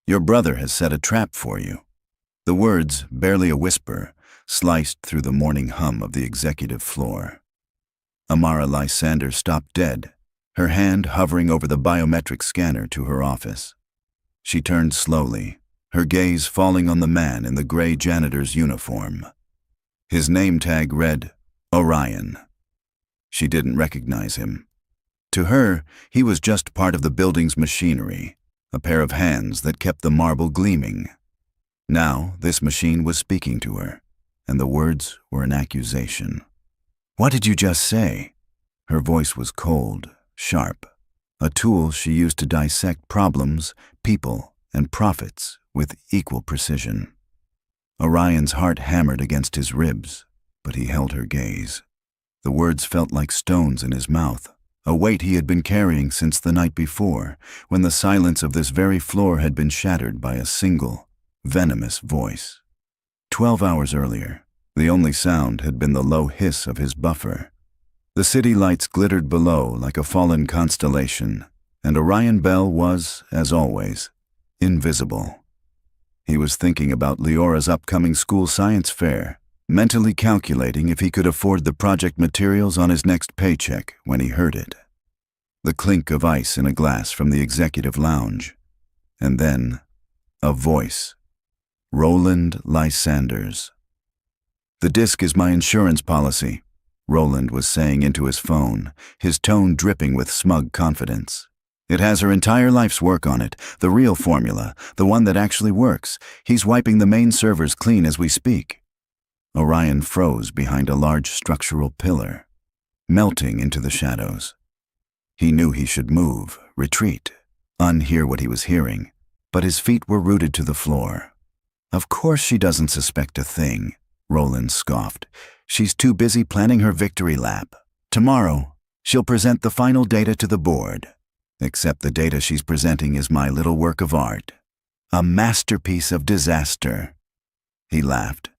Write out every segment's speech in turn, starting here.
Your brother has set a trap for you." The words, barely a whisper, sliced through the morning hum of the executive floor. Amara Lysander stopped dead, her hand hovering over the biometric scanner to her office. She turned slowly, her gaze falling on the man in the gray janitor's uniform. His name tag read, Orion. She didn't recognize him. To her, he was just part of the building's machinery, a pair of hands that kept the marble gleaming. Now, this machine was speaking to her, and the words were an accusation. "What did you just say?" Her voice was cold, sharp, a tool she used to dissect problems, people, and profits with equal precision. Orion's heart hammered against his ribs, but he held her gaze. The words felt like stones in his mouth, a weight he had been carrying since the night before, when the silence of this very floor had been shattered by a single, venomous voice. 12 hours earlier, the only sound had been the low hiss of his buffer. The city lights glittered below like a fallen constellation, and Orion Bell was, as always, invisible. He was thinking about Leora's upcoming school science fair, mentally calculating if he could afford the project materials on his next paycheck when he heard it. The clink of ice in a glass from the executive lounge. And then, a voice. Roland Lysanders. "The disc is my insurance policy," Roland was saying into his phone, his tone dripping with smug confidence. "It has her entire life's work on it, the real formula, the one that actually works. He's wiping the main servers clean as we speak." Orion froze behind a large structural pillar, melting into the shadows. He knew he should move, retreat, unhear what he was hearing, but his feet were rooted to the floor. "Of course she doesn't suspect a thing," Roland scoffed. "She's too busy planning her victory lap. Tomorrow, she'll present the final data to the board. Except the data she's presenting is my little work of art. A masterpiece of disaster." He laughed.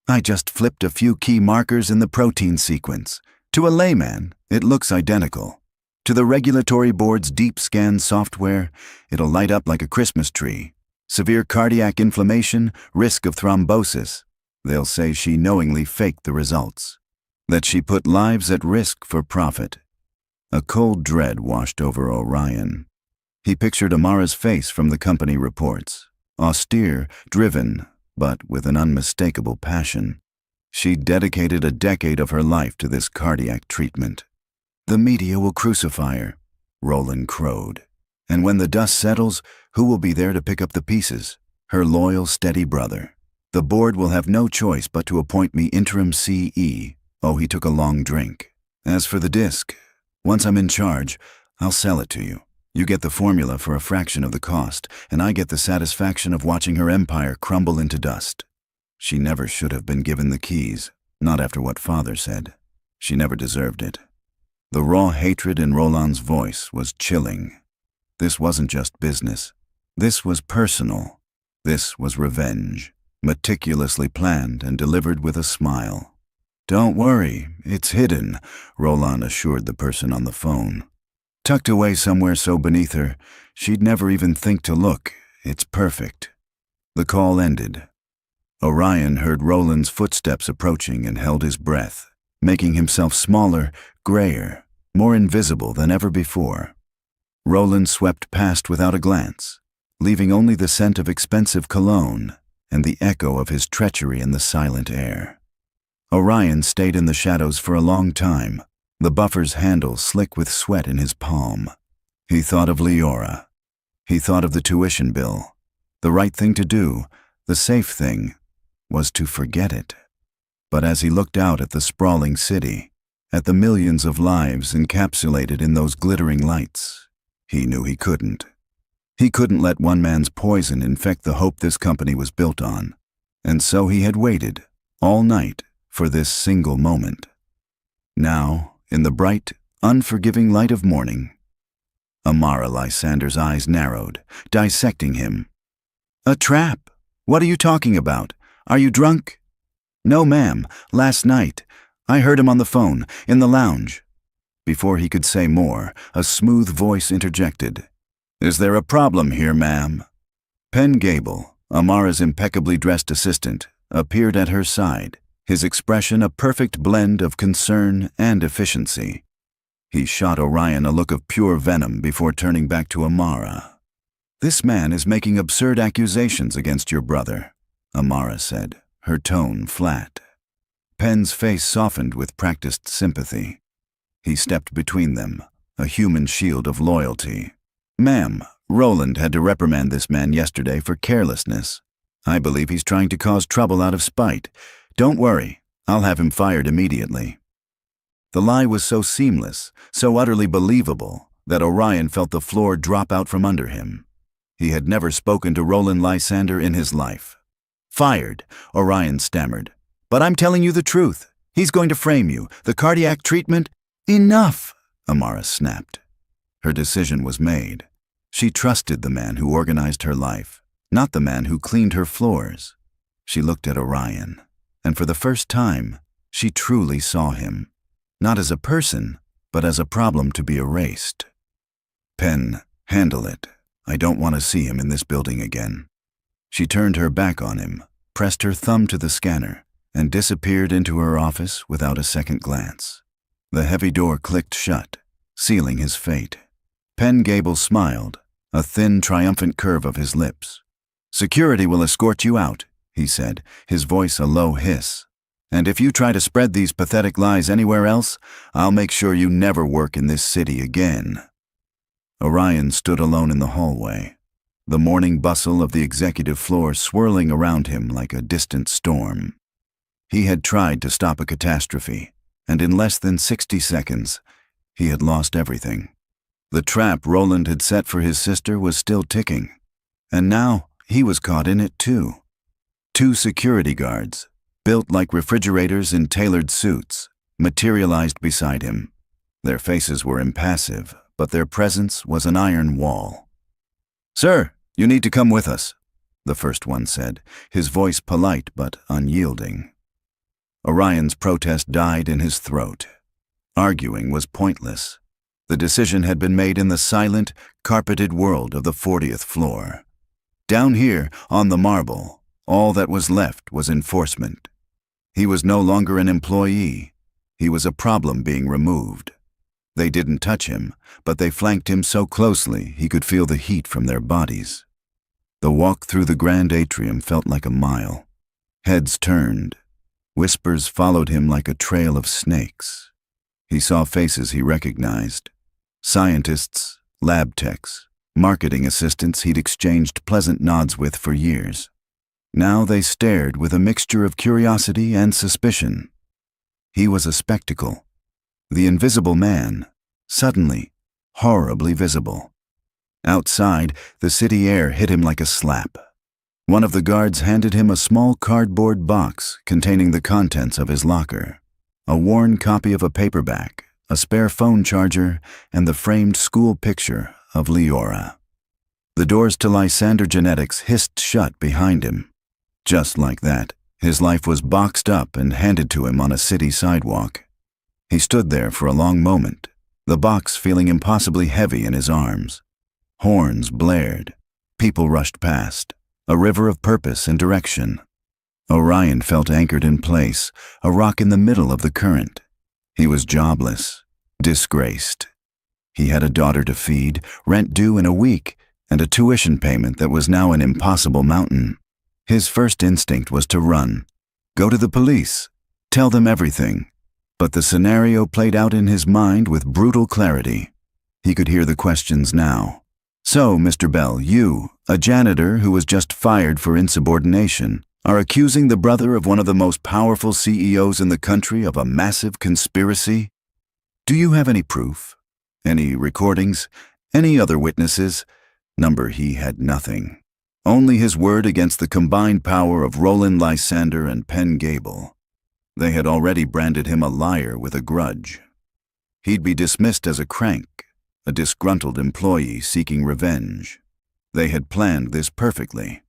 "I just flipped a few key markers in the protein sequence. To a layman, it looks identical. To the regulatory board's deep scan software, it'll light up like a Christmas tree. Severe cardiac inflammation, risk of thrombosis. They'll say she knowingly faked the results. That she put lives at risk for profit." A cold dread washed over Orion. He pictured Amara's face from the company reports. Austere, driven, but with an unmistakable passion. She'd dedicated a decade of her life to this cardiac treatment. "The media will crucify her," Roland crowed. "And when the dust settles, who will be there to pick up the pieces? Her loyal, steady brother. The board will have no choice but to appoint me interim CE." Oh, he took a long drink. "As for the disc, once I'm in charge, I'll sell it to you. You get the formula for a fraction of the cost, and I get the satisfaction of watching her empire crumble into dust." She never should have been given the keys, not after what Father said. She never deserved it. The raw hatred in Roland's voice was chilling. This wasn't just business. This was personal. This was revenge, meticulously planned and delivered with a smile. "Don't worry, it's hidden," Roland assured the person on the phone. "Tucked away somewhere so beneath her, she'd never even think to look. It's perfect." The call ended. Orion heard Roland's footsteps approaching and held his breath, making himself smaller, grayer, more invisible than ever before. Roland swept past without a glance, leaving only the scent of expensive cologne and the echo of his treachery in the silent air. Orion stayed in the shadows for a long time, the buffer's handle slick with sweat in his palm. He thought of Leora. He thought of the tuition bill. The right thing to do, the safe thing, was to forget it. But as he looked out at the sprawling city, at the millions of lives encapsulated in those glittering lights, he knew he couldn't. He couldn't let one man's poison infect the hope this company was built on. And so he had waited, all night, for this single moment. Now, in the bright, unforgiving light of morning, Amara Lysander's eyes narrowed, dissecting him. "A trap? What are you talking about? Are you drunk?" "No, ma'am. Last night. I heard him on the phone, in the lounge." Before he could say more, a smooth voice interjected. "Is there a problem here, ma'am?" Penn Gable, Amara's impeccably dressed assistant, appeared at her side, his expression a perfect blend of concern and efficiency. He shot Orion a look of pure venom before turning back to Amara. "This man is making absurd accusations against your brother," Amara said, her tone flat. Penn's face softened with practiced sympathy. He stepped between them, a human shield of loyalty. "Ma'am, Roland had to reprimand this man yesterday for carelessness. I believe he's trying to cause trouble out of spite. Don't worry, I'll have him fired immediately." The lie was so seamless, so utterly believable, that Orion felt the floor drop out from under him. He had never spoken to Roland Lysander in his life. "Fired," Orion stammered. "But I'm telling you the truth. He's going to frame you. The cardiac treatment—" "Enough!" Amara snapped. Her decision was made. She trusted the man who organized her life, not the man who cleaned her floors. She looked at Orion, and for the first time, she truly saw him. Not as a person, but as a problem to be erased. "Penn, handle it. I don't want to see him in this building again." She turned her back on him, pressed her thumb to the scanner, and disappeared into her office without a second glance. The heavy door clicked shut, sealing his fate. Penn Gable smiled, a thin, triumphant curve of his lips. "Security will escort you out," he said, his voice a low hiss. "And if you try to spread these pathetic lies anywhere else, I'll make sure you never work in this city again." Orion stood alone in the hallway, the morning bustle of the executive floor swirling around him like a distant storm. He had tried to stop a catastrophe, and in less than 60 seconds, he had lost everything. The trap Roland had set for his sister was still ticking, and now he was caught in it too. 2 security guards, built like refrigerators in tailored suits, materialized beside him. Their faces were impassive, but their presence was an iron wall. "Sir, you need to come with us," the first one said, his voice polite but unyielding. Orion's protest died in his throat. Arguing was pointless. The decision had been made in the silent, carpeted world of the 40th floor. Down here, on the marble, all that was left was enforcement. He was no longer an employee. He was a problem being removed. They didn't touch him, but they flanked him so closely he could feel the heat from their bodies. The walk through the grand atrium felt like a mile. Heads turned. Whispers followed him like a trail of snakes. He saw faces he recognized. Scientists, lab techs, marketing assistants he'd exchanged pleasant nods with for years. Now they stared with a mixture of curiosity and suspicion. He was a spectacle. The invisible man, suddenly, horribly visible. Outside, the city air hit him like a slap. One of the guards handed him a small cardboard box containing the contents of his locker. A worn copy of a paperback, a spare phone charger, and the framed school picture of Leora. The doors to Lysander Genetics hissed shut behind him. Just like that, his life was boxed up and handed to him on a city sidewalk. He stood there for a long moment, the box feeling impossibly heavy in his arms. Horns blared. People rushed past, a river of purpose and direction. Orion felt anchored in place, a rock in the middle of the current. He was jobless, disgraced. He had a daughter to feed, rent due in a week, and a tuition payment that was now an impossible mountain. His first instinct was to run, go to the police, tell them everything. But the scenario played out in his mind with brutal clarity. He could hear the questions now. "So, Mr. Bell, you, a janitor who was just fired for insubordination, are accusing the brother of one of the most powerful CEOs in the country of a massive conspiracy? Do you have any proof? Any recordings? Any other witnesses?" He had nothing. Only his word against the combined power of Roland Lysander and Penn Gable. They had already branded him a liar with a grudge. He'd be dismissed as a crank, a disgruntled employee seeking revenge. They had planned this perfectly.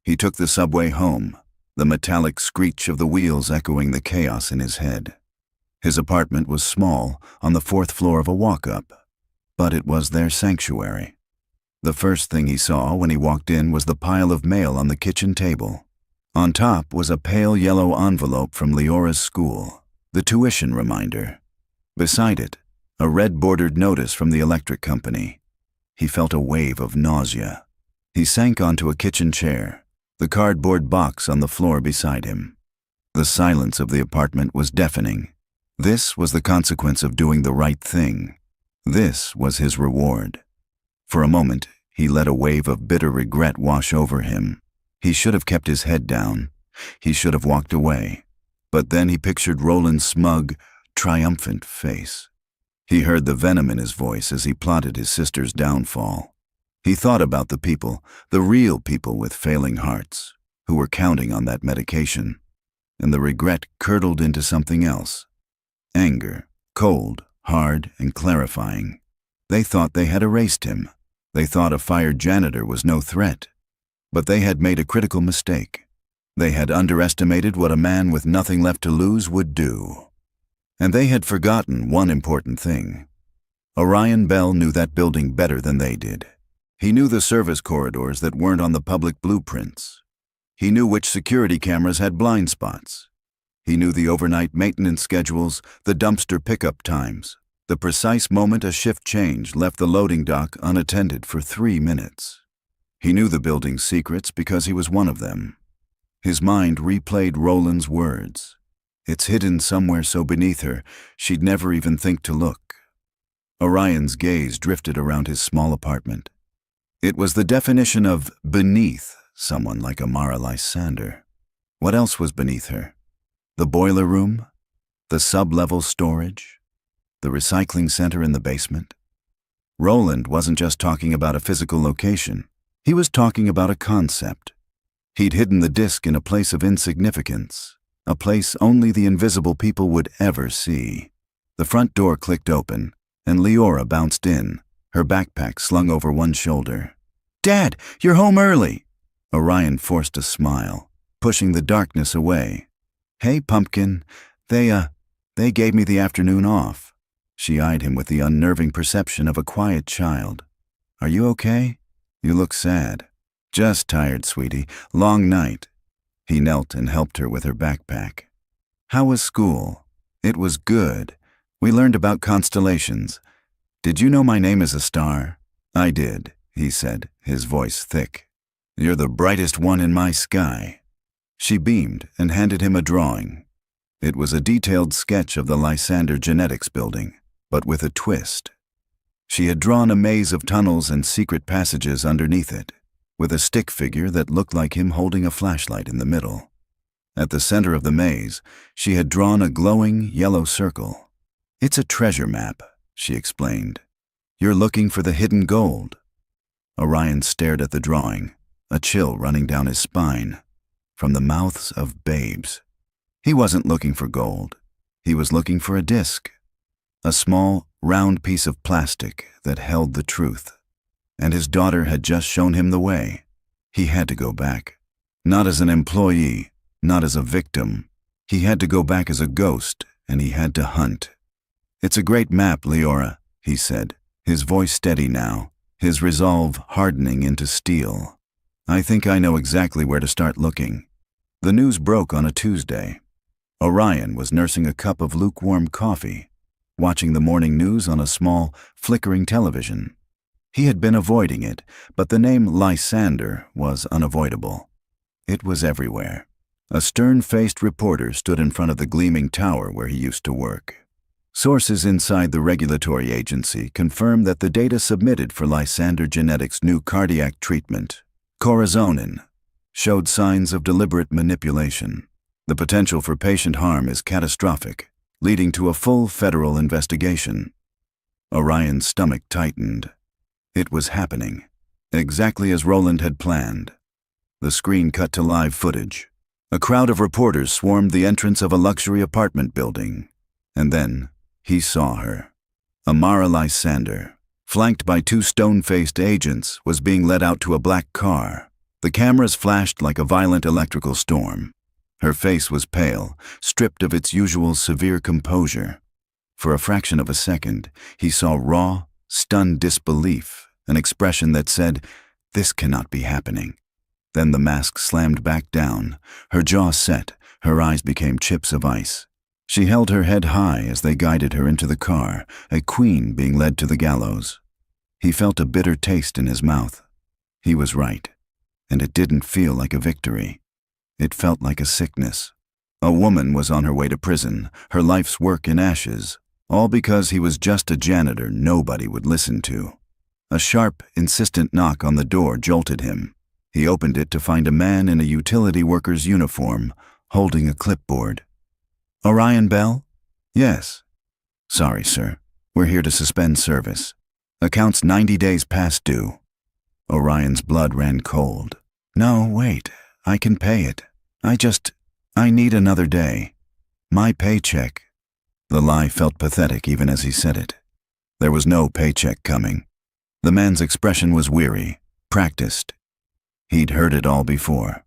He took the subway home, the metallic screech of the wheels echoing the chaos in his head. His apartment was small, on the 4th floor of a walk-up, but it was their sanctuary. The first thing he saw when he walked in was the pile of mail on the kitchen table. On top was a pale yellow envelope from Leora's school, the tuition reminder. Beside it, a red-bordered notice from the electric company. He felt a wave of nausea. He sank onto a kitchen chair, the cardboard box on the floor beside him. The silence of the apartment was deafening. This was the consequence of doing the right thing. This was his reward. For a moment, he let a wave of bitter regret wash over him. He should have kept his head down. He should have walked away. But then he pictured Roland's smug, triumphant face. He heard the venom in his voice as he plotted his sister's downfall. He thought about the people, the real people with failing hearts, who were counting on that medication. And the regret curdled into something else. Anger, cold, hard, and clarifying. They thought they had erased him. They thought a fired janitor was no threat. But they had made a critical mistake. They had underestimated what a man with nothing left to lose would do. And they had forgotten one important thing. Orion Bell knew that building better than they did. He knew the service corridors that weren't on the public blueprints. He knew which security cameras had blind spots. He knew the overnight maintenance schedules, the dumpster pickup times, the precise moment a shift change left the loading dock unattended for 3 minutes. He knew the building's secrets because he was one of them. His mind replayed Roland's words. It's hidden somewhere so beneath her, she'd never even think to look. Orion's gaze drifted around his small apartment. It was the definition of beneath someone like Amara Lysander. What else was beneath her? The boiler room? The sub-level storage? The recycling center in the basement? Roland wasn't just talking about a physical location. He was talking about a concept. He'd hidden the disc in a place of insignificance, a place only the invisible people would ever see. The front door clicked open, and Leora bounced in, her backpack slung over one shoulder. "Dad, you're home early!" Orion forced a smile, pushing the darkness away. "Hey, Pumpkin, they gave me the afternoon off." She eyed him with the unnerving perception of a quiet child. "Are you okay? You look sad." "Just tired, sweetie. Long night." He knelt and helped her with her backpack. "How was school?" "It was good. We learned about constellations. Did you know my name is a star?" "I did," he said, his voice thick. "You're the brightest one in my sky." She beamed and handed him a drawing. It was a detailed sketch of the Lysander Genetics building, but with a twist. She had drawn a maze of tunnels and secret passages underneath it, with a stick figure that looked like him holding a flashlight in the middle. At the center of the maze, she had drawn a glowing yellow circle. "It's a treasure map," she explained. "You're looking for the hidden gold." Orion stared at the drawing, a chill running down his spine. From the mouths of babes. He wasn't looking for gold. He was looking for a disc. A small, round piece of plastic that held the truth. And his daughter had just shown him the way. He had to go back. Not as an employee, not as a victim. He had to go back as a ghost, and he had to hunt. "It's a great map, Leora," he said, his voice steady now, his resolve hardening into steel. "I think I know exactly where to start looking." The news broke on a Tuesday. Orion was nursing a cup of lukewarm coffee, watching the morning news on a small, flickering television. He had been avoiding it, but the name Lysander was unavoidable. It was everywhere. A stern-faced reporter stood in front of the gleaming tower where he used to work. Sources inside the regulatory agency confirmed that the data submitted for Lysander Genetics' new cardiac treatment, corazonin, showed signs of deliberate manipulation. The potential for patient harm is catastrophic, leading to a full federal investigation. Orion's stomach tightened. It was happening, exactly as Roland had planned. The screen cut to live footage. A crowd of reporters swarmed the entrance of a luxury apartment building. And then he saw her. Amara Lysander, flanked by 2 stone-faced agents, was being led out to a black car. The cameras flashed like a violent electrical storm. Her face was pale, stripped of its usual severe composure. For a fraction of a second, he saw raw, stunned disbelief an expression that said, "This cannot be happening." Then the mask slammed back down, her jaw set, her eyes became chips of ice. She held her head high as they guided her into the car, a queen being led to the gallows. He felt a bitter taste in his mouth. He was right, and it didn't feel like a victory. It felt like a sickness. A woman was on her way to prison, her life's work in ashes, all because he was just a janitor nobody would listen to. A sharp, insistent knock on the door jolted him. He opened it to find a man in a utility worker's uniform, holding a clipboard. "Orion Bell?" "Yes." "Sorry, sir. We're here to suspend service. Account's 90 days past due." Orion's blood ran cold. "No, wait. I can pay it. I need another day. My paycheck." The lie felt pathetic even as he said it. There was no paycheck coming. The man's expression was weary, practiced. He'd heard it all before.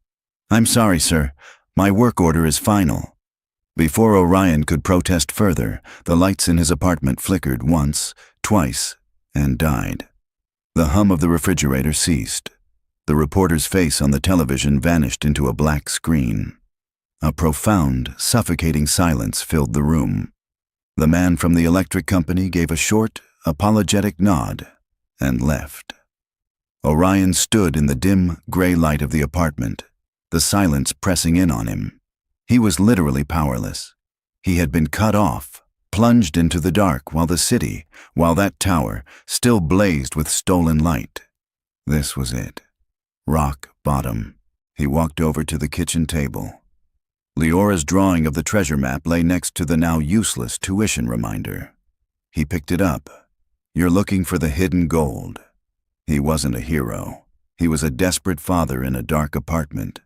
"I'm sorry, sir. My work order is final." Before Orion could protest further, the lights in his apartment flickered once, twice, and died. The hum of the refrigerator ceased. The reporter's face on the television vanished into a black screen. A profound, suffocating silence filled the room. The man from the electric company gave a short, apologetic nod and left. Orion stood in the dim, gray light of the apartment, the silence pressing in on him. He was literally powerless. He had been cut off, plunged into the dark while that tower, still blazed with stolen light. This was it. Rock bottom. He walked over to the kitchen table. Leora's drawing of the treasure map lay next to the now useless tuition reminder. He picked it up. "You're looking for the hidden gold." He wasn't a hero. He was a desperate father in a dark apartment.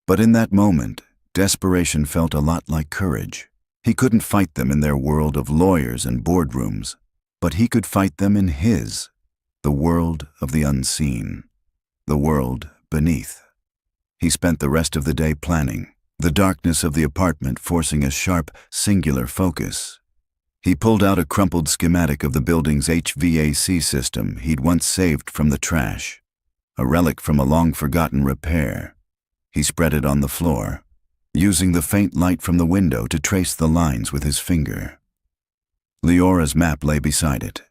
But in that moment, desperation felt a lot like courage. He couldn't fight them in their world of lawyers and boardrooms, but he could fight them in his, the world of the unseen, the world beneath. He spent the rest of the day planning, the darkness of the apartment forcing a sharp, singular focus. He pulled out a crumpled schematic of the building's HVAC system he'd once saved from the trash, a relic from a long-forgotten repair. He spread it on the floor, using the faint light from the window to trace the lines with his finger. Leora's map lay beside it.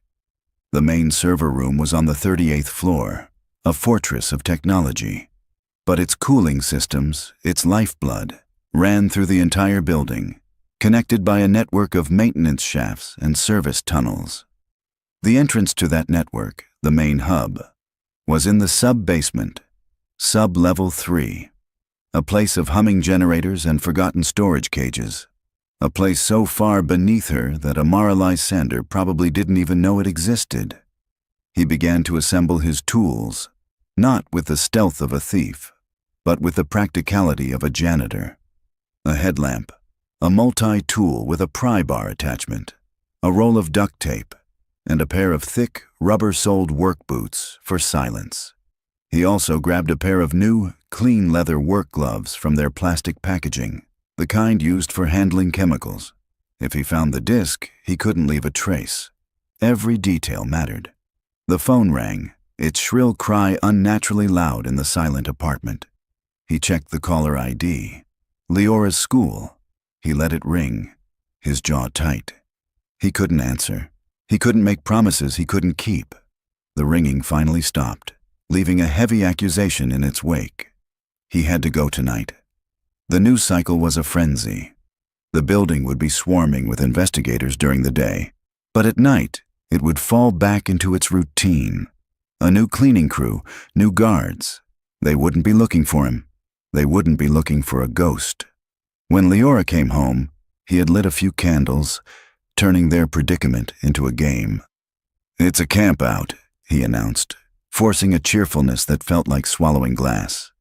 The main server room was on the 38th floor, a fortress of technology. But its cooling systems, its lifeblood, ran through the entire building, connected by a network of maintenance shafts and service tunnels. The entrance to that network, the main hub, was in the sub-basement, sub-level 3, a place of humming generators and forgotten storage cages, a place so far beneath her that Amara Lysander probably didn't even know it existed. He began to assemble his tools, not with the stealth of a thief, but with the practicality of a janitor. A headlamp, a multi-tool with a pry bar attachment, a roll of duct tape, and a pair of thick, rubber-soled work boots for silence. He also grabbed a pair of new, clean leather work gloves from their plastic packaging, the kind used for handling chemicals. If he found the disc, he couldn't leave a trace. Every detail mattered. The phone rang, its shrill cry unnaturally loud in the silent apartment. He checked the caller ID. Leora's school. He let it ring, his jaw tight. He couldn't answer. He couldn't make promises he couldn't keep. The ringing finally stopped, leaving a heavy accusation in its wake. He had to go tonight. The news cycle was a frenzy. The building would be swarming with investigators during the day, but at night it would fall back into its routine. A new cleaning crew, new guards. They wouldn't be looking for him. They wouldn't be looking for a ghost. When Leora came home, he had lit a few candles, turning their predicament into a game. "It's a camp out," he announced, forcing a cheerfulness that felt like swallowing glass.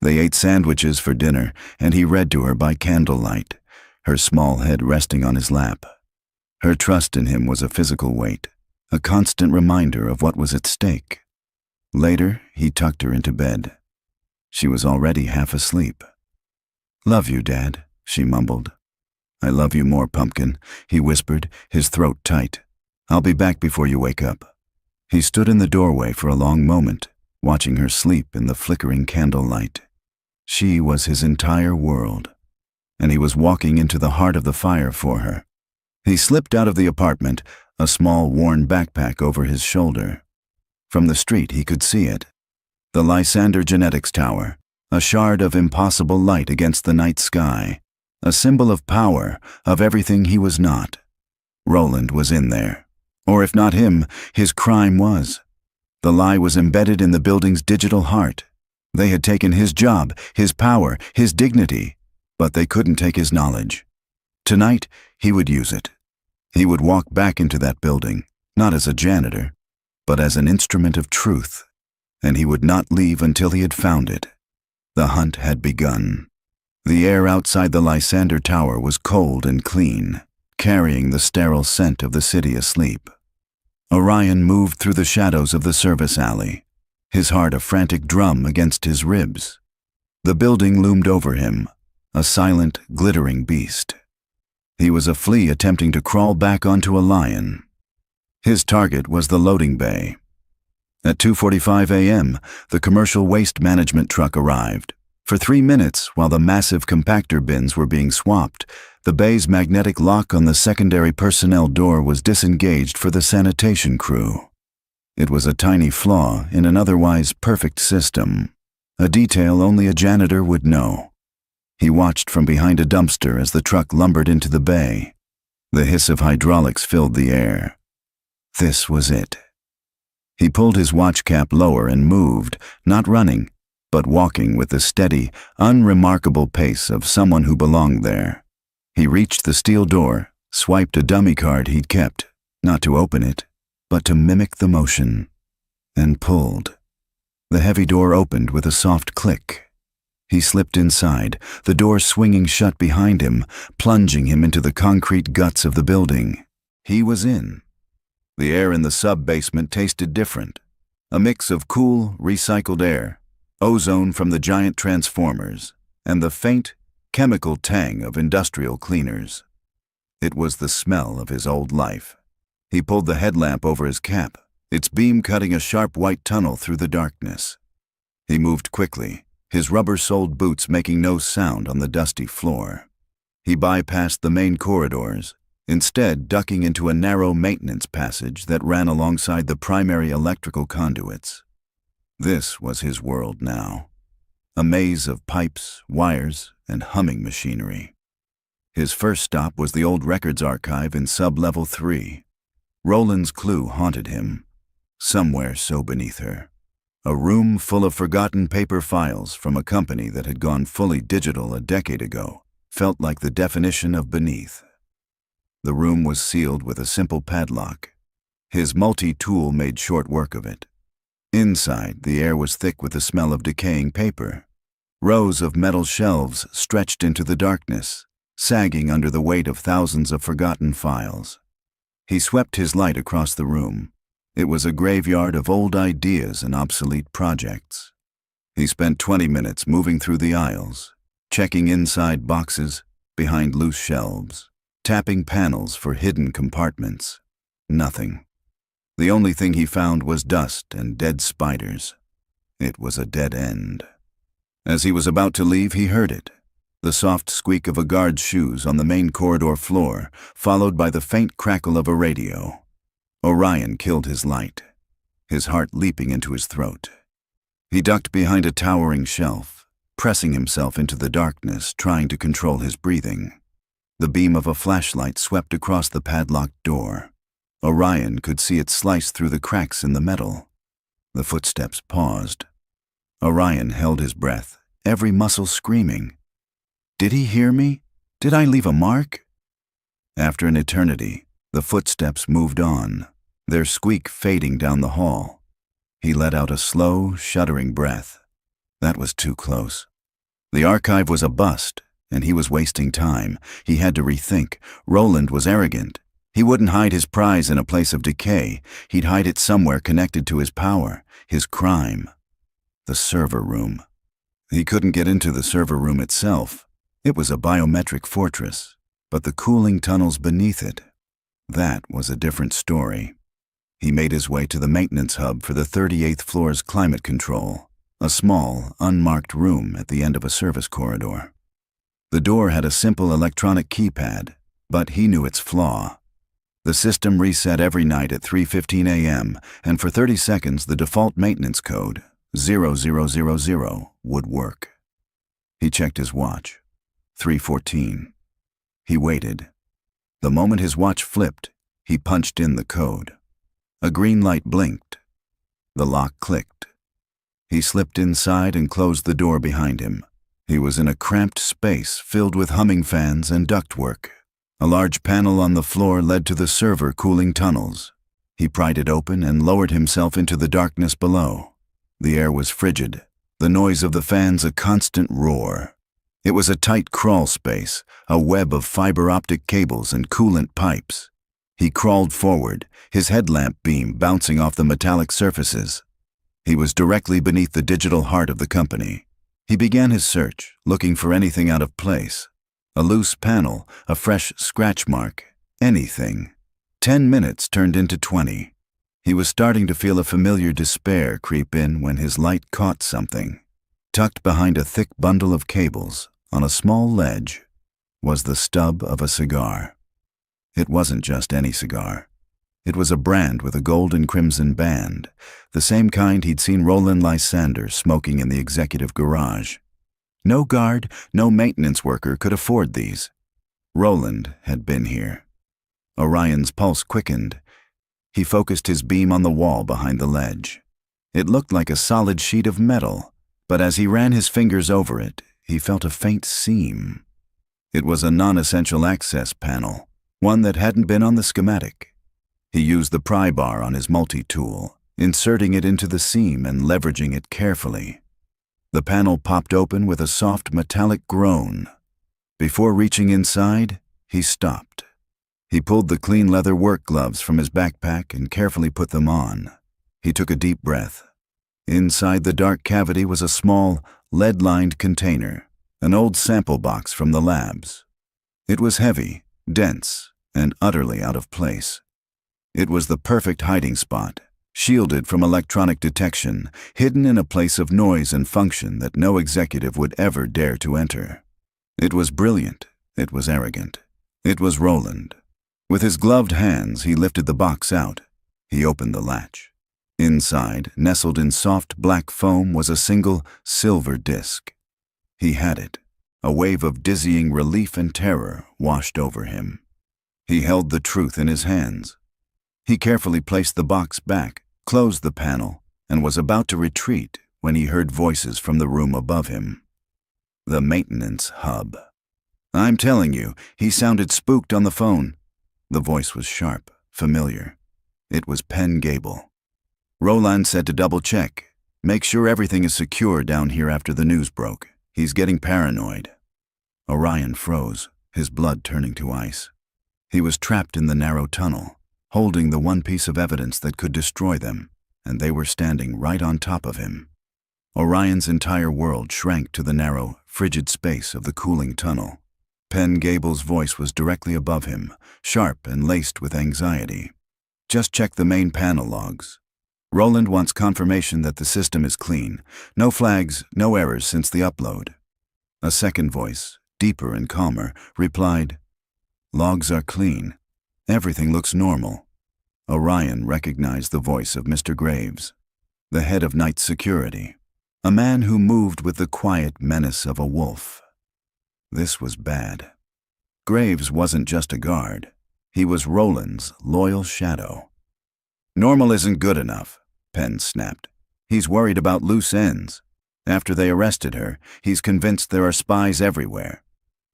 They ate sandwiches for dinner, and he read to her by candlelight, her small head resting on his lap. Her trust in him was a physical weight, a constant reminder of what was at stake. Later, he tucked her into bed. She was already half asleep. "Love you, Dad," she mumbled. "I love you more, Pumpkin," he whispered, his throat tight. "I'll be back before you wake up." He stood in the doorway for a long moment, watching her sleep in the flickering candlelight. She was his entire world, and he was walking into the heart of the fire for her. He slipped out of the apartment, a small worn backpack over his shoulder. From the street he could see it. The Lysander Genetics Tower, a shard of impossible light against the night sky, a symbol of power, of everything he was not. Roland was in there. Or if not him, his crime was. The lie was embedded in the building's digital heart. They had taken his job, his power, his dignity, but they couldn't take his knowledge. Tonight, he would use it. He would walk back into that building, not as a janitor, but as an instrument of truth, and he would not leave until he had found it. The hunt had begun. The air outside the Lysander Tower was cold and clean, carrying the sterile scent of the city asleep. Orion moved through the shadows of the service alley, his heart a frantic drum against his ribs. The building loomed over him, a silent, glittering beast. He was a flea attempting to crawl back onto a lion. His target was the loading bay. At 2:45 a.m., the commercial waste management truck arrived. For 3 minutes, while the massive compactor bins were being swapped, the bay's magnetic lock on the secondary personnel door was disengaged for the sanitation crew. It was a tiny flaw in an otherwise perfect system, a detail only a janitor would know. He watched from behind a dumpster as the truck lumbered into the bay. The hiss of hydraulics filled the air. This was it. He pulled his watch cap lower and moved, not running, but walking with the steady, unremarkable pace of someone who belonged there. He reached the steel door, swiped a dummy card he'd kept, not to open it, but to mimic the motion, and pulled. The heavy door opened with a soft click. He slipped inside, the door swinging shut behind him, plunging him into the concrete guts of the building. He was in. The air in the sub-basement tasted different, a mix of cool, recycled air, ozone from the giant transformers, and the faint, chemical tang of industrial cleaners. It was the smell of his old life. He pulled the headlamp over his cap, its beam cutting a sharp white tunnel through the darkness. He moved quickly, his rubber-soled boots making no sound on the dusty floor. He bypassed the main corridors, instead ducking into a narrow maintenance passage that ran alongside the primary electrical conduits. This was his world now, a maze of pipes, wires, and humming machinery. His first stop was the old records archive in sub-level 3. Roland's clue haunted him, somewhere so beneath her. A room full of forgotten paper files from a company that had gone fully digital a decade ago felt like the definition of beneath. The room was sealed with a simple padlock. His multi-tool made short work of it. Inside, the air was thick with the smell of decaying paper. Rows of metal shelves stretched into the darkness, sagging under the weight of thousands of forgotten files. He swept his light across the room. It was a graveyard of old ideas and obsolete projects. He spent 20 minutes moving through the aisles, checking inside boxes, behind loose shelves, tapping panels for hidden compartments. Nothing. The only thing he found was dust and dead spiders. It was a dead end. As he was about to leave, he heard it. The soft squeak of a guard's shoes on the main corridor floor, followed by the faint crackle of a radio. Orion killed his light, his heart leaping into his throat. He ducked behind a towering shelf, pressing himself into the darkness, trying to control his breathing. The beam of a flashlight swept across the padlocked door. Orion could see it slice through the cracks in the metal. The footsteps paused. Orion held his breath, every muscle screaming. Did he hear me? Did I leave a mark? After an eternity, the footsteps moved on, their squeak fading down the hall. He let out a slow, shuddering breath. That was too close. The archive was a bust, and he was wasting time. He had to rethink. Roland was arrogant. He wouldn't hide his prize in a place of decay. He'd hide it somewhere connected to his power, his crime. The server room. He couldn't get into the server room itself. It was a biometric fortress, but the cooling tunnels beneath it, that was a different story. He made his way to the maintenance hub for the 38th floor's climate control, a small, unmarked room at the end of a service corridor. The door had a simple electronic keypad, but he knew its flaw. The system reset every night at 3:15 a.m., and for 30 seconds the default maintenance code, 0000, would work. He checked his watch. 3:14. He waited. The moment his watch flipped, he punched in the code. A green light blinked. The lock clicked. He slipped inside and closed the door behind him. He was in a cramped space filled with humming fans and ductwork. A large panel on the floor led to the server cooling tunnels. He pried it open and lowered himself into the darkness below. The air was frigid, the noise of the fans a constant roar. It was a tight crawl space, a web of fiber optic cables and coolant pipes. He crawled forward, his headlamp beam bouncing off the metallic surfaces. He was directly beneath the digital heart of the company. He began his search, looking for anything out of place. A loose panel, a fresh scratch mark, anything. 10 minutes turned into 20. He was starting to feel a familiar despair creep in when his light caught something. Tucked behind a thick bundle of cables, on a small ledge, was the stub of a cigar. It wasn't just any cigar. It was a brand with a gold and crimson band, the same kind he'd seen Roland Lysander smoking in the executive garage. No guard, no maintenance worker could afford these. Roland had been here. Orion's pulse quickened. He focused his beam on the wall behind the ledge. It looked like a solid sheet of metal, but as he ran his fingers over it, he felt a faint seam. It was a non-essential access panel, one that hadn't been on the schematic. He used the pry bar on his multi-tool, inserting it into the seam and leveraging it carefully. The panel popped open with a soft metallic groan. Before reaching inside, he stopped. He pulled the clean leather work gloves from his backpack and carefully put them on. He took a deep breath. Inside the dark cavity was a small, lead-lined container, an old sample box from the labs. It was heavy, dense, and utterly out of place. It was the perfect hiding spot, shielded from electronic detection, hidden in a place of noise and function that no executive would ever dare to enter. It was brilliant. It was arrogant. It was Roland. With his gloved hands, he lifted the box out. He opened the latch. Inside, nestled in soft black foam, was a single silver disc. He had it. A wave of dizzying relief and terror washed over him. He held the truth in his hands. He carefully placed the box back, closed the panel, and was about to retreat when he heard voices from the room above him. The maintenance hub. "I'm telling you," he sounded spooked on the phone. The voice was sharp, familiar. It was Penn Gable. Roland said to double-check. "Make sure everything is secure down here after the news broke. He's getting paranoid." Orion froze, his blood turning to ice. He was trapped in the narrow tunnel, holding the one piece of evidence that could destroy them, and they were standing right on top of him. Orion's entire world shrank to the narrow, frigid space of the cooling tunnel. Penn Gable's voice was directly above him, sharp and laced with anxiety. "Just check the main panel logs. Roland wants confirmation that the system is clean. No flags, no errors since the upload." A second voice, deeper and calmer, replied, "Logs are clean. Everything looks normal." Orion recognized the voice of Mr. Graves, the head of night security, a man who moved with the quiet menace of a wolf. This was bad. Graves wasn't just a guard. He was Roland's loyal shadow. "Normal isn't good enough," Penn snapped. "He's worried about loose ends. After they arrested her, he's convinced there are spies everywhere."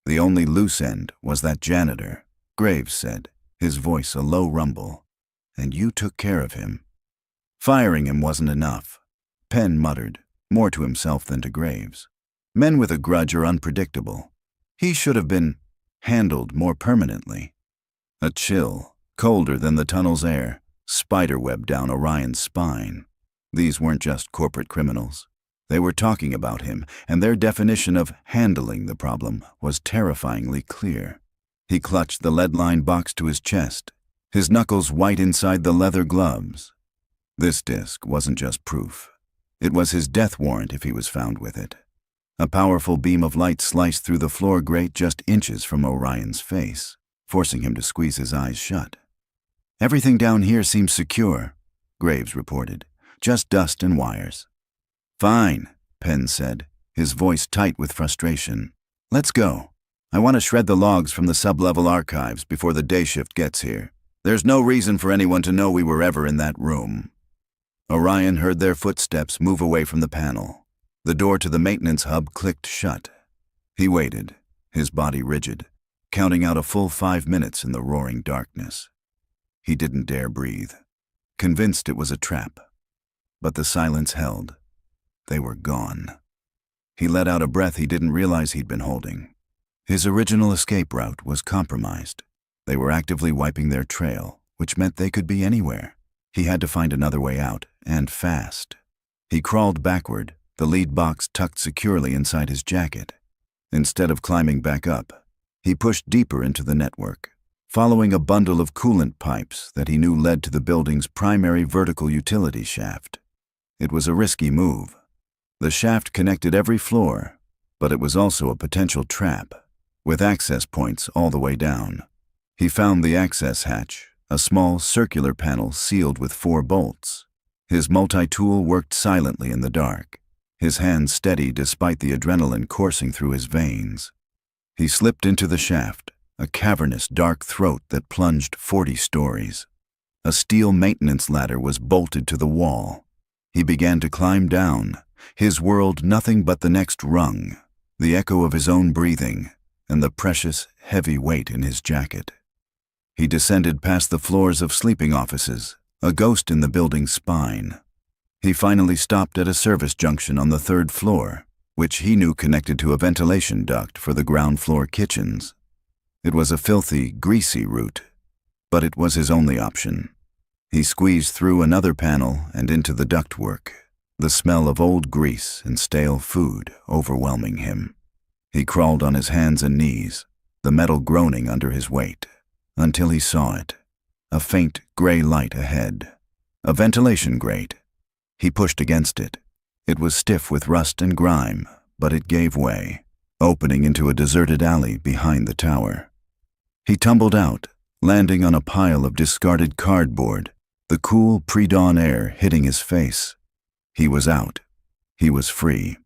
"The only loose end was that janitor," Graves said, his voice a low rumble. "And you took care of him." "Firing him wasn't enough," Penn muttered, more to himself than to Graves. "Men with a grudge are unpredictable. He should have been handled more permanently." A chill, colder than the tunnel's air, spiderwebbed down Orion's spine. These weren't just corporate criminals. They were talking about him, and their definition of handling the problem was terrifyingly clear. He clutched the lead-lined box to his chest. his knuckles white inside the leather gloves. This disc wasn't just proof. It was his death warrant if he was found with it. A powerful beam of light sliced through the floor grate just inches from Orion's face, forcing him to squeeze his eyes shut. "Everything down here seems secure," Graves reported. "Just dust and wires." "Fine," Penn said, his voice tight with frustration. "Let's go. I want to shred the logs from the sub-level archives before the day shift gets here. There's no reason for anyone to know we were ever in that room." Orion heard their footsteps move away from the panel. The door to the maintenance hub clicked shut. He waited, his body rigid, counting out a full 5 minutes in the roaring darkness. He didn't dare breathe, convinced it was a trap. But the silence held. They were gone. He let out a breath he didn't realize he'd been holding. His original escape route was compromised. They were actively wiping their trail, which meant they could be anywhere. He had to find another way out, and fast. He crawled backward, the lead box tucked securely inside his jacket. Instead of climbing back up, he pushed deeper into the network, following a bundle of coolant pipes that he knew led to the building's primary vertical utility shaft. It was a risky move. The shaft connected every floor, but it was also a potential trap, with access points all the way down. He found the access hatch, a small circular panel sealed with 4 bolts. His multi-tool worked silently in the dark, his hands steady despite the adrenaline coursing through his veins. He slipped into the shaft, a cavernous dark throat that plunged 40 stories. A steel maintenance ladder was bolted to the wall. He began to climb down, his world nothing but the next rung, the echo of his own breathing, and the precious, heavy weight in his jacket. He descended past the floors of sleeping offices, a ghost in the building's spine. He finally stopped at a service junction on the 3rd floor, which he knew connected to a ventilation duct for the ground floor kitchens. It was a filthy, greasy route, but it was his only option. He squeezed through another panel and into the ductwork, the smell of old grease and stale food overwhelming him. He crawled on his hands and knees, the metal groaning under his weight, until he saw it, a faint gray light ahead, a ventilation grate. He pushed against it. It was stiff with rust and grime, but it gave way, opening into a deserted alley behind the tower. He tumbled out, landing on a pile of discarded cardboard, the cool pre-dawn air hitting his face. He was out. He was free.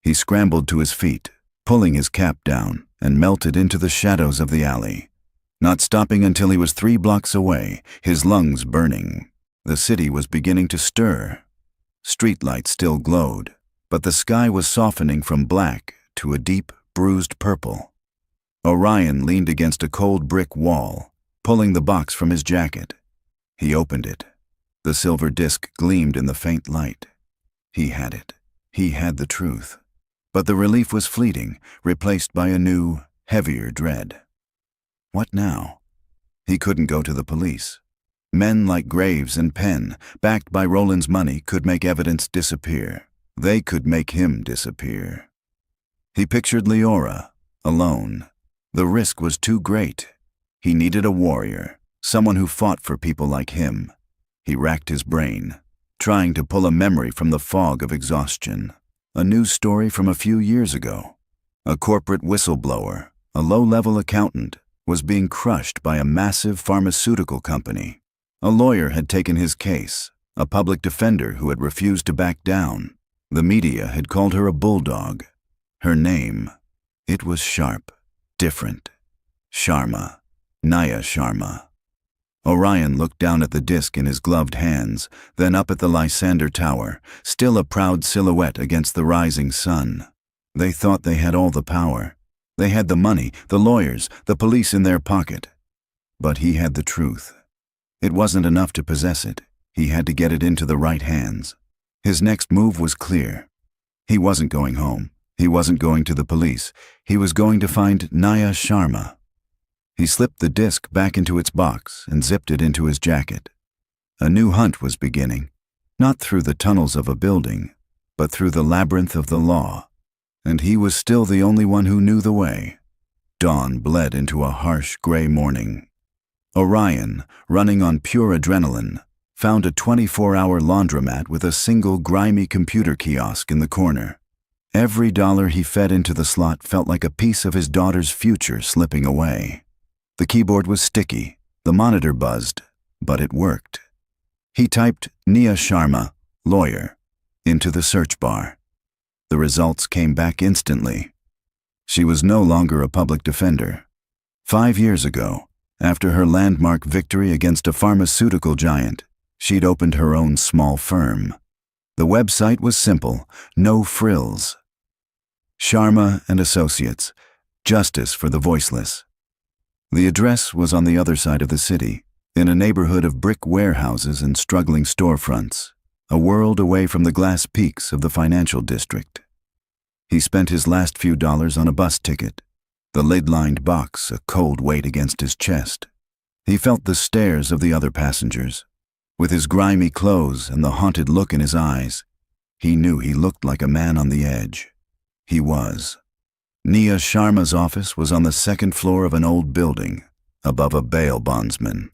He scrambled to his feet, pulling his cap down, and melted into the shadows of the alley, not stopping until he was 3 blocks away, his lungs burning. The city was beginning to stir. Streetlights still glowed, but the sky was softening from black to a deep, bruised purple. Orion leaned against a cold brick wall, pulling the box from his jacket. He opened it. The silver disc gleamed in the faint light. He had it. He had the truth. But the relief was fleeting, replaced by a new, heavier dread. What now? He couldn't go to the police. Men like Graves and Penn, backed by Roland's money, could make evidence disappear. They could make him disappear. He pictured Leora, alone. The risk was too great. He needed a warrior, someone who fought for people like him. He racked his brain, trying to pull a memory from the fog of exhaustion. A news story from a few years ago. A corporate whistleblower, a low-level accountant, was being crushed by a massive pharmaceutical company. A lawyer had taken his case, a public defender who had refused to back down. The media had called her a bulldog. Her name, it was sharp, different. Sharma, Naya Sharma. Orion looked down at the disc in his gloved hands, then up at the Lysander Tower, still a proud silhouette against the rising sun. They thought they had all the power. They had the money, the lawyers, the police in their pocket. But he had the truth. It wasn't enough to possess it. He had to get it into the right hands. His next move was clear. He wasn't going home. He wasn't going to the police. He was going to find Naya Sharma. He slipped the disc back into its box and zipped it into his jacket. A new hunt was beginning, not through the tunnels of a building, but through the labyrinth of the law. And he was still the only one who knew the way. Dawn bled into a harsh gray morning. Orion, running on pure adrenaline, found a 24-hour laundromat with a single grimy computer kiosk in the corner. Every dollar he fed into the slot felt like a piece of his daughter's future slipping away. The keyboard was sticky, the monitor buzzed, but it worked. He typed Nia Sharma, lawyer, into the search bar. The results came back instantly. She was no longer a public defender. 5 years ago, after her landmark victory against a pharmaceutical giant, she'd opened her own small firm. The website was simple, no frills. Sharma and Associates, Justice for the Voiceless. The address was on the other side of the city, in a neighborhood of brick warehouses and struggling storefronts, a world away from the glass peaks of the financial district. He spent his last few dollars on a bus ticket, the lid-lined box a cold weight against his chest. He felt the stares of the other passengers. With his grimy clothes and the haunted look in his eyes, he knew he looked like a man on the edge. He was. Nia Sharma's office was on the second floor of an old building, above a bail bondsman.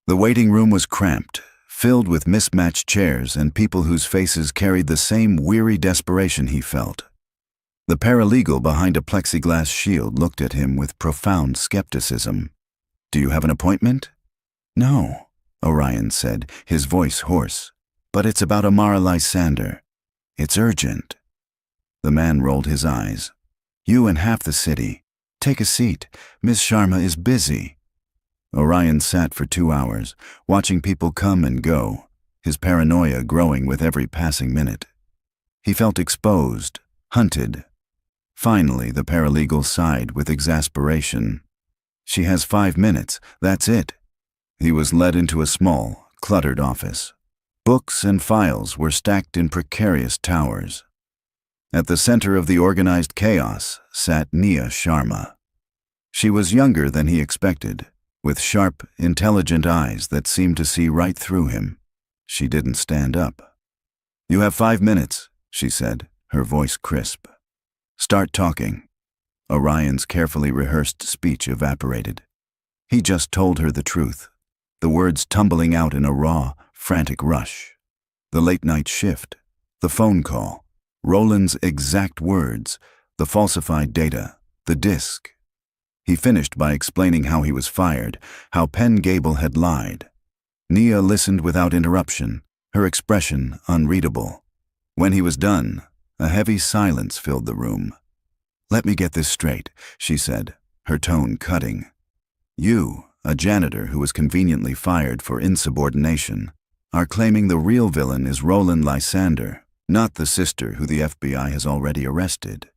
The waiting room was cramped, filled with mismatched chairs and people whose faces carried the same weary desperation he felt. The paralegal behind a plexiglass shield looked at him with profound skepticism. "Do you have an appointment?" "No," Orion said, his voice hoarse. "But it's about Amara Lysander. It's urgent." The man rolled his eyes. "You and half the city. Take a seat. Miss Sharma is busy." Orion sat for 2 hours, watching people come and go, his paranoia growing with every passing minute. He felt exposed, hunted. Finally, the paralegal sighed with exasperation. "She has 5 minutes, that's it." He was led into a small, cluttered office. Books and files were stacked in precarious towers. At the center of the organized chaos sat Nia Sharma. She was younger than he expected, with sharp, intelligent eyes that seemed to see right through him. She didn't stand up. "You have 5 minutes," she said, her voice crisp. "Start talking." Orion's carefully rehearsed speech evaporated. He just told her the truth, the words tumbling out in a raw, frantic rush. The late-night shift, the phone call, Roland's exact words, the falsified data, the disk. He finished by explaining how he was fired, how Penn Gable had lied. Nia listened without interruption, her expression unreadable. When he was done, a heavy silence filled the room. "Let me get this straight," she said, her tone cutting. "You, a janitor who was conveniently fired for insubordination, are claiming the real villain is Roland Lysander, not the sister who the FBI has already arrested.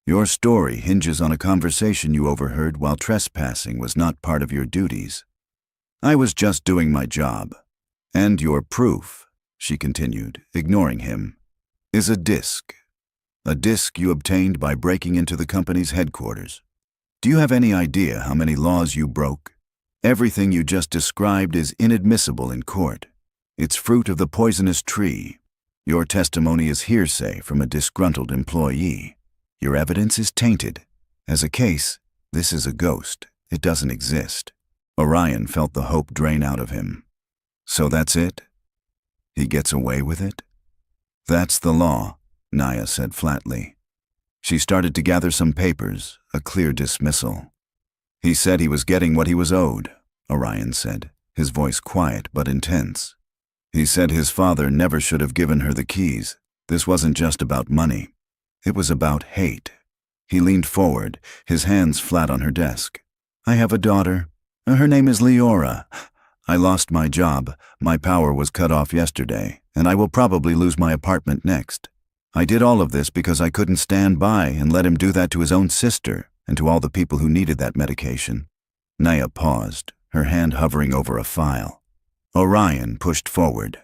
Your story hinges on a conversation you overheard while trespassing was not part of your duties. I was just doing my job. And your proof," she continued, ignoring him, "is a disk. A disk you obtained by breaking into the company's headquarters. Do you have any idea how many laws you broke? Everything you just described is inadmissible in court. It's fruit of the poisonous tree. Your testimony is hearsay from a disgruntled employee. Your evidence is tainted. As a case, this is a ghost. It doesn't exist." Orion felt the hope drain out of him. "So that's it? He gets away with it?" "That's the law," Nia said flatly. She started to gather some papers, a clear dismissal. "He said he was getting what he was owed," Orion said, his voice quiet but intense. "He said his father never should have given her the keys. This wasn't just about money. It was about hate." He leaned forward, his hands flat on her desk. "I have a daughter. Her name is Leora. I lost my job. My power was cut off yesterday, and I will probably lose my apartment next. I did all of this because I couldn't stand by and let him do that to his own sister and to all the people who needed that medication." Nia paused, her hand hovering over a file. Orion pushed forward.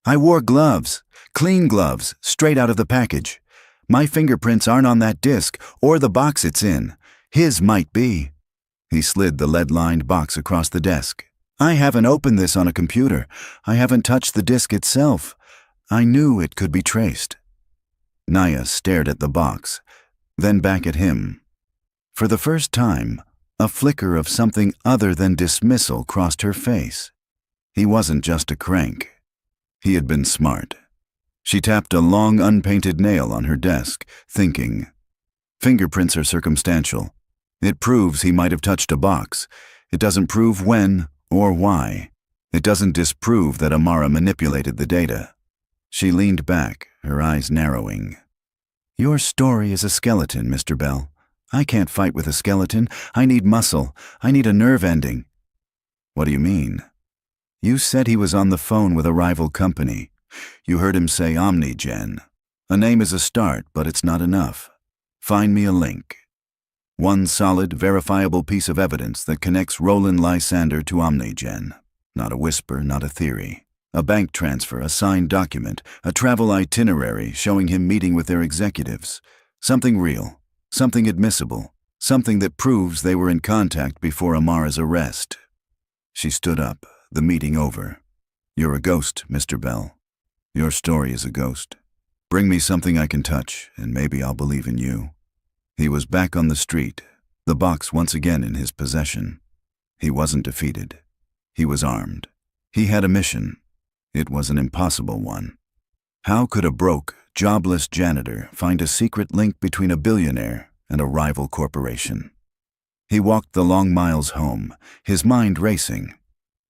"I wore gloves, clean gloves, straight out of the package. My fingerprints aren't on that disc or the box it's in. His might be." He slid the lead-lined box across the desk. "I haven't opened this on a computer. I haven't touched the disc itself. I knew it could be traced." Nia stared at the box, then back at him. For the first time, A flicker of something other than dismissal crossed her face. He wasn't just a crank. He had been smart. She tapped a long unpainted nail on her desk, thinking, fingerprints are circumstantial. It proves he might have touched a box. It doesn't prove when or why. It doesn't disprove that Amara manipulated the data. She leaned back, her eyes narrowing. Your story is a skeleton, Mr. Bell. I can't fight with a skeleton. I need muscle. I need a nerve ending. What do you mean? You said he was on the phone with a rival company. You heard him say OmniGen. A name is a start, but it's not enough. Find me a link. One solid, verifiable piece of evidence that connects Roland Lysander to OmniGen. Not a whisper, not a theory. A bank transfer, a signed document, a travel itinerary showing him meeting with their executives. Something real, something admissible, something that proves they were in contact before Amara's arrest. She stood up, the meeting over. You're a ghost, Mr. Bell. Your story is a ghost. Bring me something I can touch, and maybe I'll believe in you. He was back on the street, the box once again in his possession. He wasn't defeated. He was armed. He had a mission. It was an impossible one. How could a broke, jobless janitor find a secret link between a billionaire and a rival corporation? He walked the long miles home, his mind racing.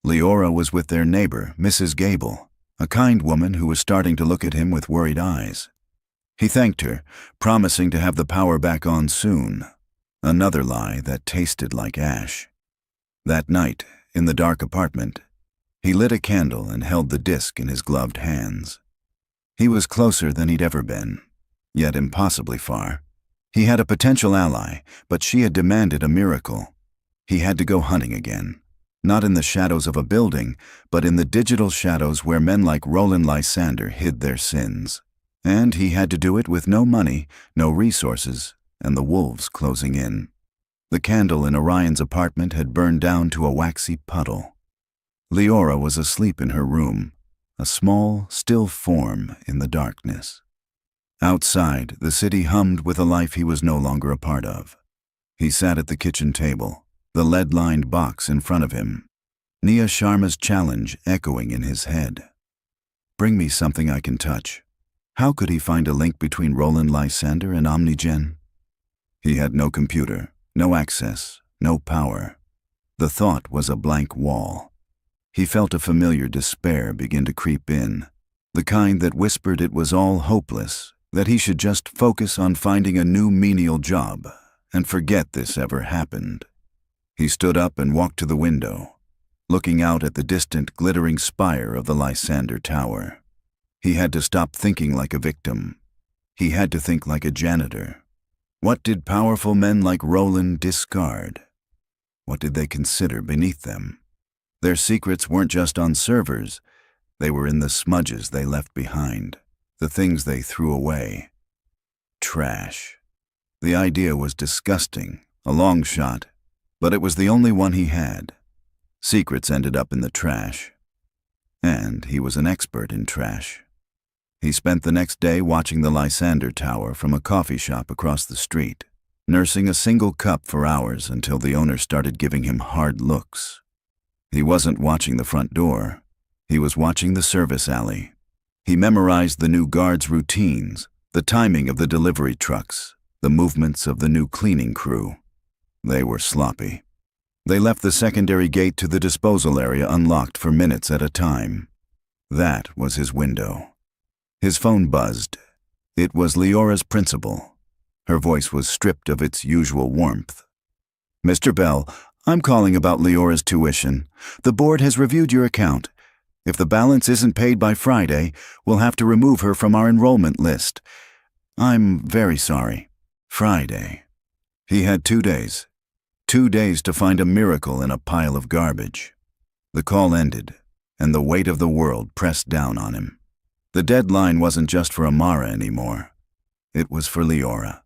Leora was with their neighbor, Mrs. Gable, a kind woman who was starting to look at him with worried eyes. He thanked her, promising to have the power back on soon. Another lie that tasted like ash. That night, in the dark apartment, he lit a candle and held the disc in his gloved hands. He was closer than he'd ever been, yet impossibly far. He had a potential ally, but she had demanded a miracle. He had to go hunting again. Not in the shadows of a building, but in the digital shadows where men like Roland Lysander hid their sins. And he had to do it with no money, no resources, and the wolves closing in. The candle in Orion's apartment had burned down to a waxy puddle. Leora was asleep in her room, a small, still form in the darkness. Outside, the city hummed with a life he was no longer a part of. He sat at the kitchen table, the lead-lined box in front of him, Nia Sharma's challenge echoing in his head. Bring me something I can touch. How could he find a link between Roland Lysander and OmniGen? He had no computer, no access, no power. The thought was a blank wall. He felt a familiar despair begin to creep in, the kind that whispered it was all hopeless, that he should just focus on finding a new menial job and forget this ever happened. He stood up and walked to the window, looking out at the distant, glittering spire of the Lysander Tower. He had to stop thinking like a victim. He had to think like a janitor. What did powerful men like Roland discard? What did they consider beneath them? Their secrets weren't just on servers. They were in the smudges they left behind, the things they threw away. Trash. The idea was disgusting, a long shot, but it was the only one he had. Secrets ended up in the trash. And he was an expert in trash. He spent the next day watching the Lysander Tower from a coffee shop across the street, nursing a single cup for hours until the owner started giving him hard looks. He wasn't watching the front door. He was watching the service alley. He memorized the new guards' routines, the timing of the delivery trucks, the movements of the new cleaning crew. They were sloppy. They left the secondary gate to the disposal area unlocked for minutes at a time. That was his window. His phone buzzed. It was Leora's principal. Her voice was stripped of its usual warmth. Mr. Bell, I'm calling about Leora's tuition. The board has reviewed your account. If the balance isn't paid by Friday, we'll have to remove her from our enrollment list. I'm very sorry. Friday. He had 2 days. 2 days to find a miracle in a pile of garbage. The call ended, and the weight of the world pressed down on him. The deadline wasn't just for Amara anymore. It was for Leora.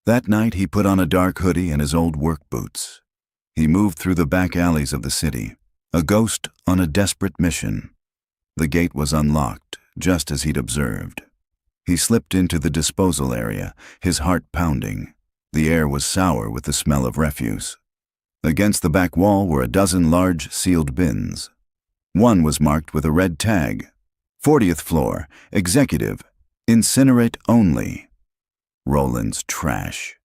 That night he put on a dark hoodie and his old work boots. He moved through the back alleys of the city, a ghost on a desperate mission. The gate was unlocked, just as he'd observed. He slipped into the disposal area, his heart pounding. The air was sour with the smell of refuse. Against the back wall were a dozen large, sealed bins. One was marked with a red tag. 40th floor, executive, incinerate only. Roland's trash.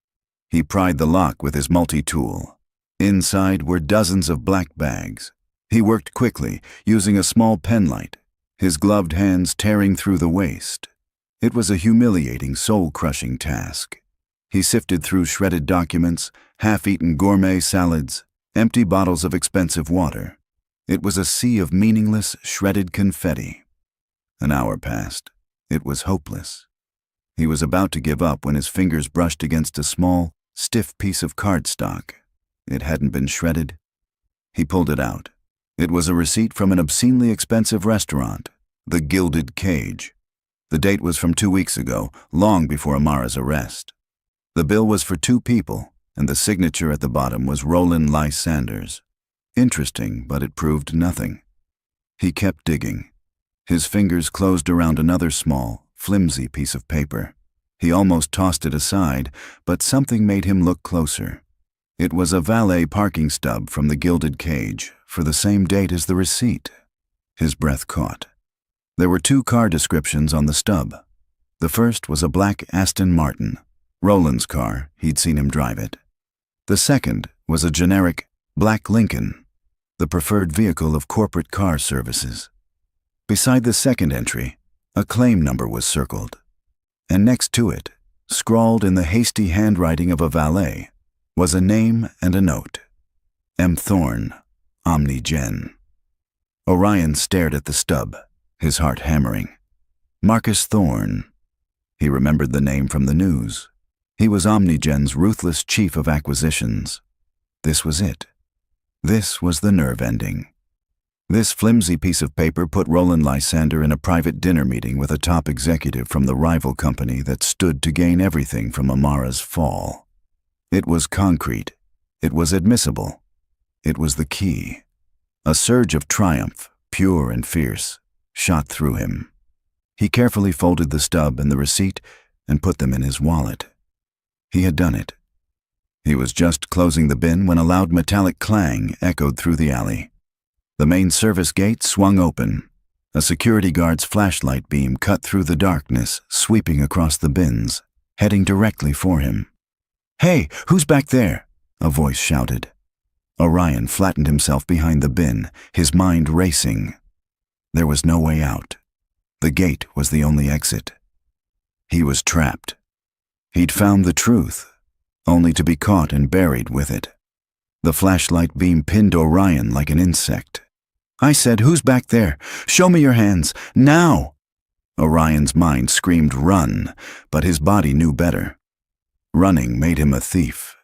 He pried the lock with his multi-tool. Inside were dozens of black bags. He worked quickly, using a small penlight, his gloved hands tearing through the waste. It was a humiliating, soul-crushing task. He sifted through shredded documents, half-eaten gourmet salads, empty bottles of expensive water. It was a sea of meaningless, shredded confetti. An hour passed. It was hopeless. He was about to give up when his fingers brushed against a small, stiff piece of cardstock. It hadn't been shredded. He pulled it out. It was a receipt from an obscenely expensive restaurant, the Gilded Cage. The date was from 2 weeks ago, long before Amara's arrest. The bill was for 2 people, and the signature at the bottom was Roland Lysanders. Interesting, but it proved nothing. He kept digging. His fingers closed around another small, flimsy piece of paper. He almost tossed it aside, but something made him look closer. It was a valet parking stub from the Gilded Cage, for the same date as the receipt. His breath caught. There were 2 car descriptions on the stub. The first was a black Aston Martin, Roland's car. He'd seen him drive it. The second was a generic black Lincoln, the preferred vehicle of corporate car services. Beside the second entry, a claim number was circled, and next to it, scrawled in the hasty handwriting of a valet, was a name and a note. M. Thorne, Omni-Gen. Orion stared at the stub, his heart hammering. Marcus Thorne. He remembered the name from the news. He was Omni-Gen's ruthless chief of acquisitions. This was it. This was the nerve ending. This flimsy piece of paper put Roland Lysander in a private dinner meeting with a top executive from the rival company that stood to gain everything from Amara's fall. It was concrete. It was admissible. It was the key. A surge of triumph, pure and fierce, shot through him. He carefully folded the stub and the receipt and put them in his wallet. He had done it. He was just closing the bin when a loud metallic clang echoed through the alley. The main service gate swung open. A security guard's flashlight beam cut through the darkness, sweeping across the bins, heading directly for him. "Hey, who's back there?" a voice shouted. Orion flattened himself behind the bin, his mind racing. There was no way out. The gate was the only exit. He was trapped. He'd found the truth, only to be caught and buried with it. The flashlight beam pinned Orion like an insect. "I said, who's back there? Show me your hands, now!" Orion's mind screamed run, but his body knew better. Running made him a thief.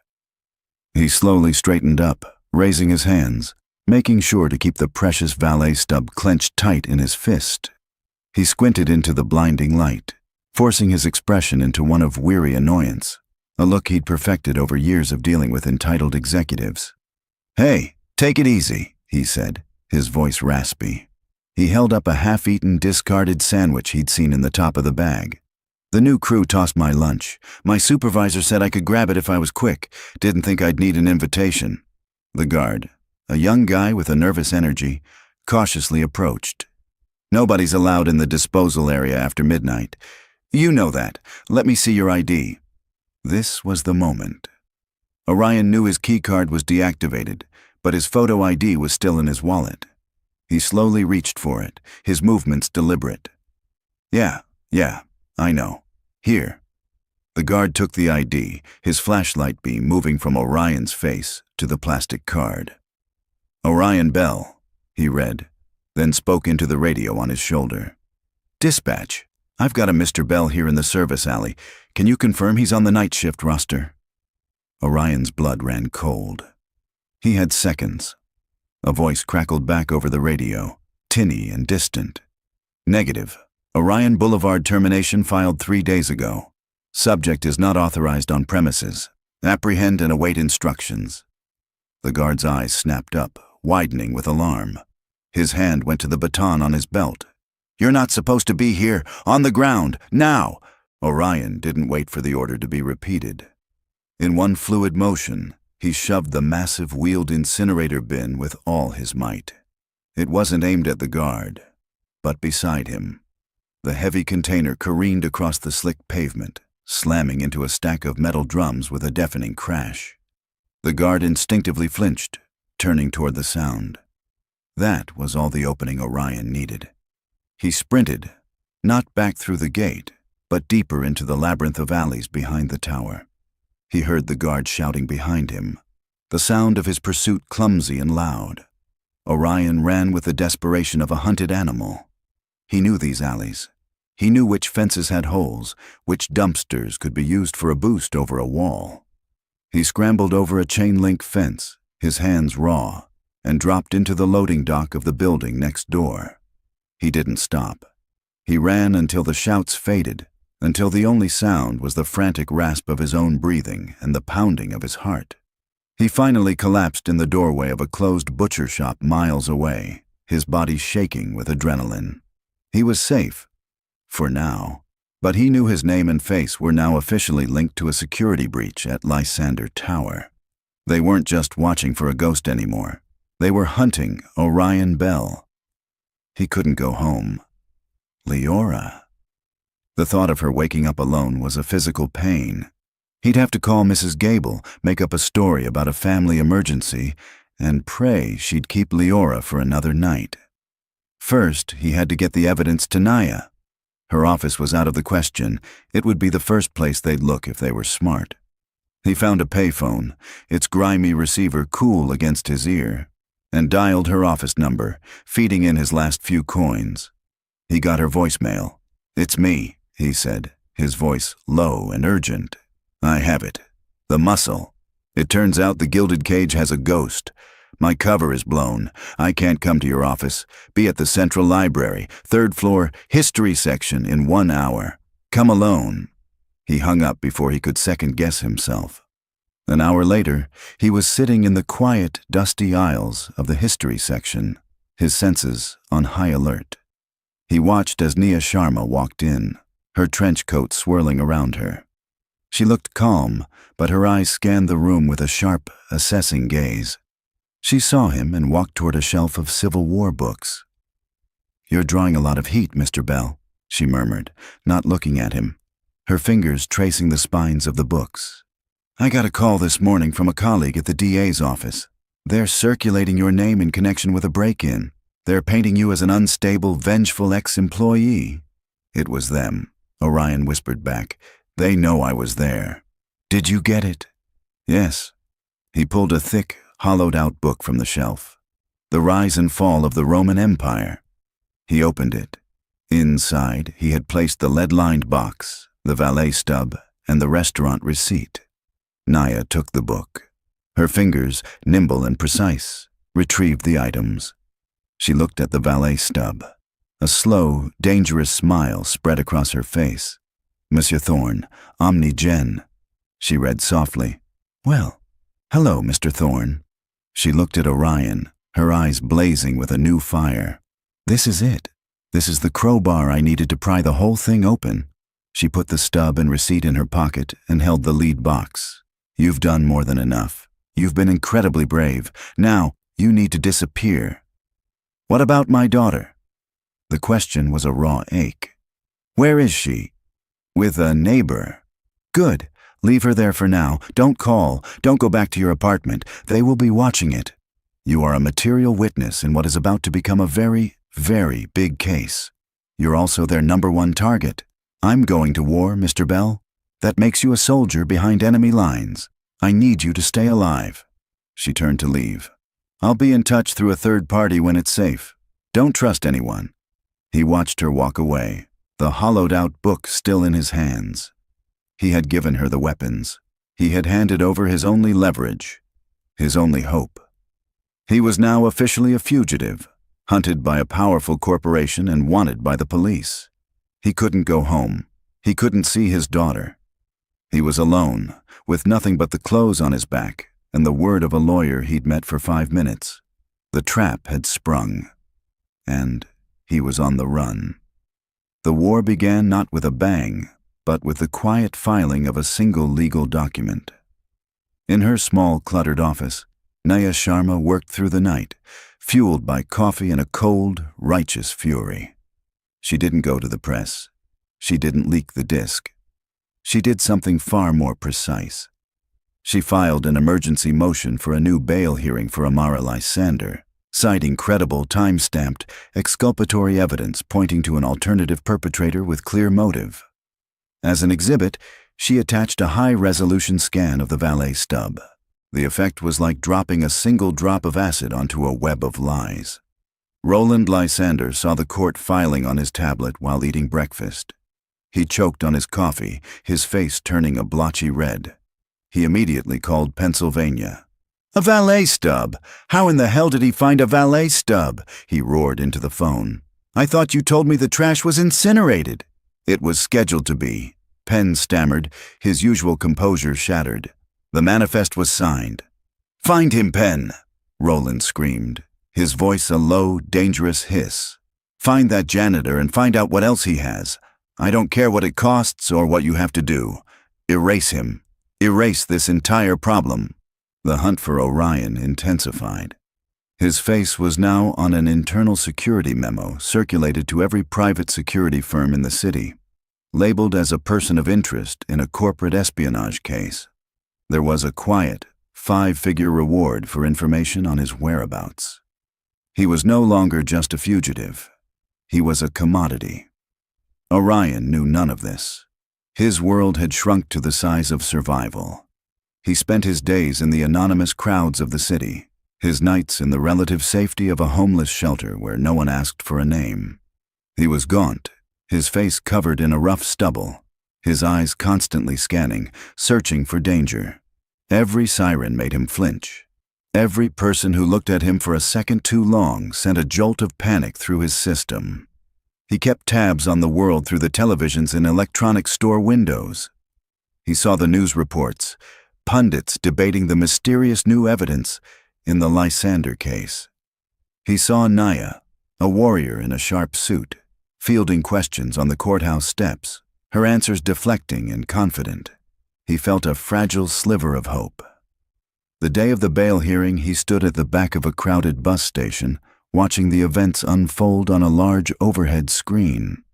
He slowly straightened up, raising his hands, making sure to keep the precious valet stub clenched tight in his fist. He squinted into the blinding light, forcing his expression into one of weary annoyance, a look he'd perfected over years of dealing with entitled executives. "Hey, take it easy," he said, his voice raspy. He held up a half-eaten, discarded sandwich he'd seen in the top of the bag. "The new crew tossed my lunch. My supervisor said I could grab it if I was quick. Didn't think I'd need an invitation." The guard, a young guy with a nervous energy, cautiously approached. "Nobody's allowed in the disposal area after midnight. You know that. Let me see your ID." This was the moment. Orion knew his keycard was deactivated, but his photo ID was still in his wallet. He slowly reached for it, his movements deliberate. Yeah, I know. Here." The guard took the ID, his flashlight beam moving from Orion's face to the plastic card. "Orion Bell," he read, then spoke into the radio on his shoulder. "Dispatch, I've got a Mr. Bell here in the service alley. Can you confirm he's on the night shift roster?" Orion's blood ran cold. He had seconds. A voice crackled back over the radio, tinny and distant. "Negative. Orion Boulevard termination filed 3 days ago. Subject is not authorized on premises. Apprehend and await instructions." The guard's eyes snapped up, widening with alarm. His hand went to the baton on his belt. "You're not supposed to be here. On the ground. Now!" Orion didn't wait for the order to be repeated. In one fluid motion, He shoved the massive wheeled incinerator bin with all his might. It wasn't aimed at the guard, but beside him. The heavy container careened across the slick pavement, slamming into a stack of metal drums with a deafening crash. The guard instinctively flinched, turning toward the sound. That was all the opening Orion needed. He sprinted, not back through the gate, but deeper into the labyrinth of alleys behind the tower. He heard the guard shouting behind him, the sound of his pursuit clumsy and loud. Orion ran with the desperation of a hunted animal. He knew these alleys. He knew which fences had holes, which dumpsters could be used for a boost over a wall. He scrambled over a chain-link fence, his hands raw, and dropped into the loading dock of the building next door. He didn't stop. He ran until the shouts faded, until the only sound was the frantic rasp of his own breathing and the pounding of his heart. He finally collapsed in the doorway of a closed butcher shop miles away, his body shaking with adrenaline. He was safe, for now, but he knew his name and face were now officially linked to a security breach at Lysander Tower. They weren't just watching for a ghost anymore. They were hunting Orion Bell. He couldn't go home. Leora. The thought of her waking up alone was a physical pain. He'd have to call Mrs. Gable, make up a story about a family emergency, and pray she'd keep Leora for another night. First, he had to get the evidence to Naya. Her office was out of the question. It would be the first place they'd look if they were smart. He found a payphone, its grimy receiver cool against his ear, and dialed her office number, feeding in his last few coins. He got her voicemail. "It's me," he said, his voice low and urgent. "I have it. The muscle. It turns out the Gilded Cage has a ghost. My cover is blown. I can't come to your office. Be at the Central Library, 3rd floor, History section in 1 hour. Come alone." He hung up before he could second-guess himself. An hour later, he was sitting in the quiet, dusty aisles of the History section, his senses on high alert. He watched as Nia Sharma walked in, her trench coat swirling around her. She looked calm, but her eyes scanned the room with a sharp, assessing gaze. She saw him and walked toward a shelf of Civil War books. "You're drawing a lot of heat, Mr. Bell," she murmured, not looking at him, her fingers tracing the spines of the books. "I got a call this morning from a colleague at the DA's office. They're circulating your name in connection with a break-in. They're painting you as an unstable, vengeful ex-employee." "It was them," Orion whispered back. "They know I was there." "Did you get it?" "Yes." He pulled a thick, hollowed-out book from the shelf. "The Rise and Fall of the Roman Empire." He opened it. Inside, he had placed the lead-lined box, the valet stub, and the restaurant receipt. Naya took the book. Her fingers, nimble and precise, retrieved the items. She looked at the valet stub. A slow, dangerous smile spread across her face. "Monsieur Thorne, Omni Gen," she read softly. "Well, hello, Mr. Thorne." She looked at Orion, her eyes blazing with a new fire. "This is it. This is the crowbar I needed to pry the whole thing open." She put the stub and receipt in her pocket and held the lead box. "You've done more than enough. You've been incredibly brave. Now, you need to disappear." "What about my daughter?" The question was a raw ache. "Where is she?" "With a neighbor." "Good. Leave her there for now. Don't call. Don't go back to your apartment. They will be watching it. You are a material witness in what is about to become a very, very big case. You're also their #1 target. I'm going to war, Mr. Bell. That makes you a soldier behind enemy lines. I need you to stay alive." She turned to leave. "I'll be in touch through a third party when it's safe. Don't trust anyone." He watched her walk away, the hollowed-out book still in his hands. He had given her the weapons. He had handed over his only leverage, his only hope. He was now officially a fugitive, hunted by a powerful corporation and wanted by the police. He couldn't go home. He couldn't see his daughter. He was alone, with nothing but the clothes on his back and the word of a lawyer he'd met for 5 minutes. The trap had sprung, and he was on the run. The war began not with a bang, but with the quiet filing of a single legal document. In her small, cluttered office, Naya Sharma worked through the night, fueled by coffee and a cold, righteous fury. She didn't go to the press. She didn't leak the disk. She did something far more precise. She filed an emergency motion for a new bail hearing for Amara Lysander, citing credible, time-stamped, exculpatory evidence pointing to an alternative perpetrator with clear motive. As an exhibit, she attached a high-resolution scan of the valet stub. The effect was like dropping a single drop of acid onto a web of lies. Roland Lysander saw the court filing on his tablet while eating breakfast. He choked on his coffee, his face turning a blotchy red. He immediately called Pennsylvania. "A valet stub! How in the hell did he find a valet stub?" he roared into the phone. "I thought you told me the trash was incinerated." "It was scheduled to be," Penn stammered, his usual composure shattered. "The manifest was signed." "Find him, Penn!" Roland screamed, his voice a low, dangerous hiss. "Find that janitor and find out what else he has. I don't care what it costs or what you have to do. Erase him. Erase this entire problem." The hunt for Orion intensified. His face was now on an internal security memo circulated to every private security firm in the city, labeled as a person of interest in a corporate espionage case. There was a quiet, 5-figure reward for information on his whereabouts. He was no longer just a fugitive. He was a commodity. Orion knew none of this. His world had shrunk to the size of survival. He spent his days in the anonymous crowds of the city, his nights in the relative safety of a homeless shelter where no one asked for a name. He was gaunt, his face covered in a rough stubble, his eyes constantly scanning, searching for danger. Every siren made him flinch. Every person who looked at him for a second too long sent a jolt of panic through his system. He kept tabs on the world through the televisions in electronic store windows. He saw the news reports, pundits debating the mysterious new evidence in the Lysander case. He saw Naya, a warrior in a sharp suit, fielding questions on the courthouse steps, her answers deflecting and confident. He felt a fragile sliver of hope. The day of the bail hearing, he stood at the back of a crowded bus station, watching the events unfold on a large overhead screen.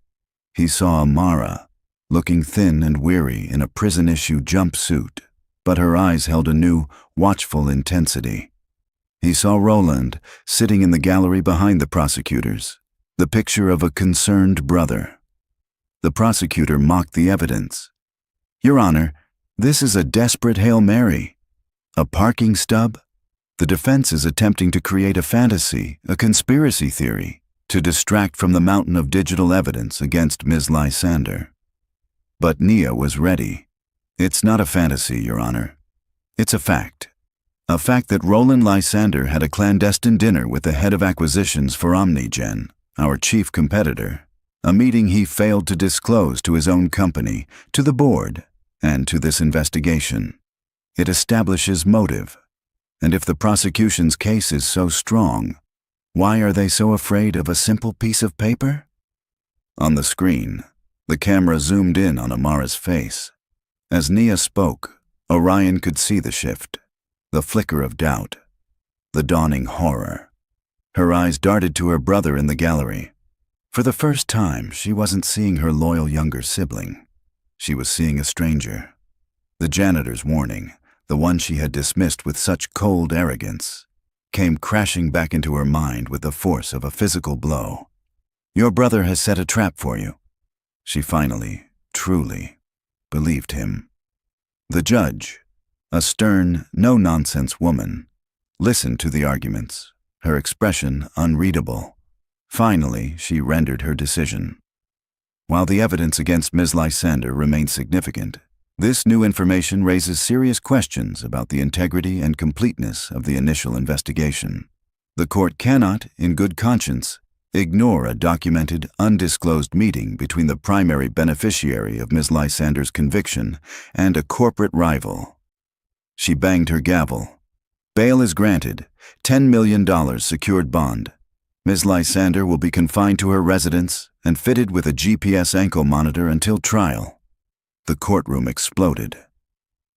He saw Amara, looking thin and weary in a prison-issue jumpsuit, but her eyes held a new, watchful intensity. He saw Roland, sitting in the gallery behind the prosecutors, the picture of a concerned brother. The prosecutor mocked the evidence. "Your Honor, this is a desperate Hail Mary. A parking stub? The defense is attempting to create a fantasy, a conspiracy theory, to distract from the mountain of digital evidence against Ms. Lysander." But Nia was ready. "It's not a fantasy, Your Honor. It's a fact. A fact that Roland Lysander had a clandestine dinner with the head of acquisitions for OmniGen, our chief competitor, a meeting he failed to disclose to his own company, to the board, and to this investigation. It establishes motive. And if the prosecution's case is so strong, why are they so afraid of a simple piece of paper?" On the screen, the camera zoomed in on Amara's face. As Nia spoke, Orion could see the shift, the flicker of doubt, the dawning horror. Her eyes darted to her brother in the gallery. For the first time, she wasn't seeing her loyal younger sibling. She was seeing a stranger. The janitor's warning, the one she had dismissed with such cold arrogance, came crashing back into her mind with the force of a physical blow. "Your brother has set a trap for you." She finally, truly, believed him. The judge, a stern, no-nonsense woman, listened to the arguments, her expression unreadable. Finally, she rendered her decision. While the evidence against Ms. Lysander remains significant, this new information raises serious questions about the integrity and completeness of the initial investigation. The court cannot, in good conscience, ignore a documented, undisclosed meeting between the primary beneficiary of Ms. Lysander's conviction and a corporate rival. She banged her gavel. "Bail is granted. $10 million secured bond. Ms. Lysander will be confined to her residence and fitted with a GPS ankle monitor until trial." The courtroom exploded.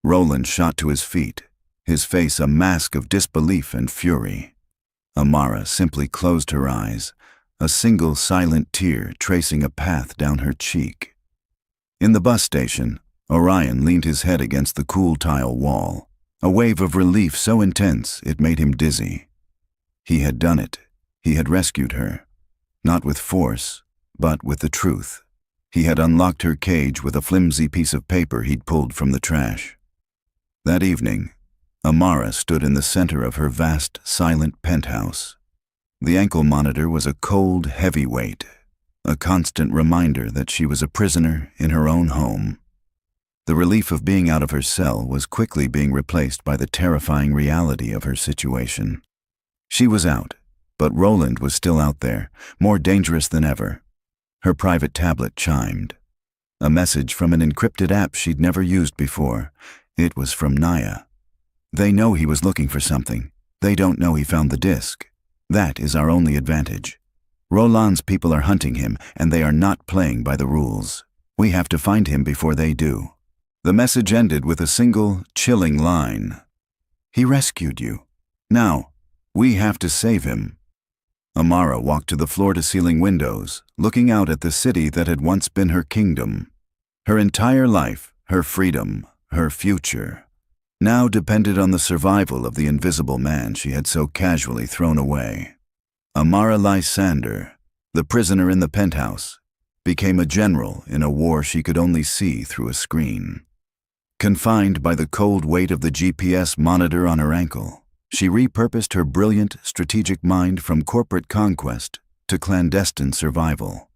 Roland shot to his feet, his face a mask of disbelief and fury. Amara simply closed her eyes, a single silent tear tracing a path down her cheek. In the bus station, Orion leaned his head against the cool tile wall, a wave of relief so intense it made him dizzy. He had done it. He had rescued her. Not with force, but with the truth. He had unlocked her cage with a flimsy piece of paper he'd pulled from the trash. That evening, Amara stood in the center of her vast, silent penthouse. The ankle monitor was a cold, heavy weight, a constant reminder that she was a prisoner in her own home. The relief of being out of her cell was quickly being replaced by the terrifying reality of her situation. She was out, but Roland was still out there, more dangerous than ever. Her private tablet chimed. A message from an encrypted app she'd never used before. It was from Naya. They know he was looking for something. They don't know he found the disc. That is our only advantage. Roland's people are hunting him, and they are not playing by the rules. We have to find him before they do. The message ended with a single, chilling line. He rescued you. Now, we have to save him. Amara walked to the floor-to-ceiling windows, looking out at the city that had once been her kingdom. Her entire life, her freedom, her future, now depended on the survival of the invisible man she had so casually thrown away. Amara Lysander, the prisoner in the penthouse, became a general in a war she could only see through a screen. Confined by the cold weight of the GPS monitor on her ankle, she repurposed her brilliant, strategic mind from corporate conquest to clandestine survival.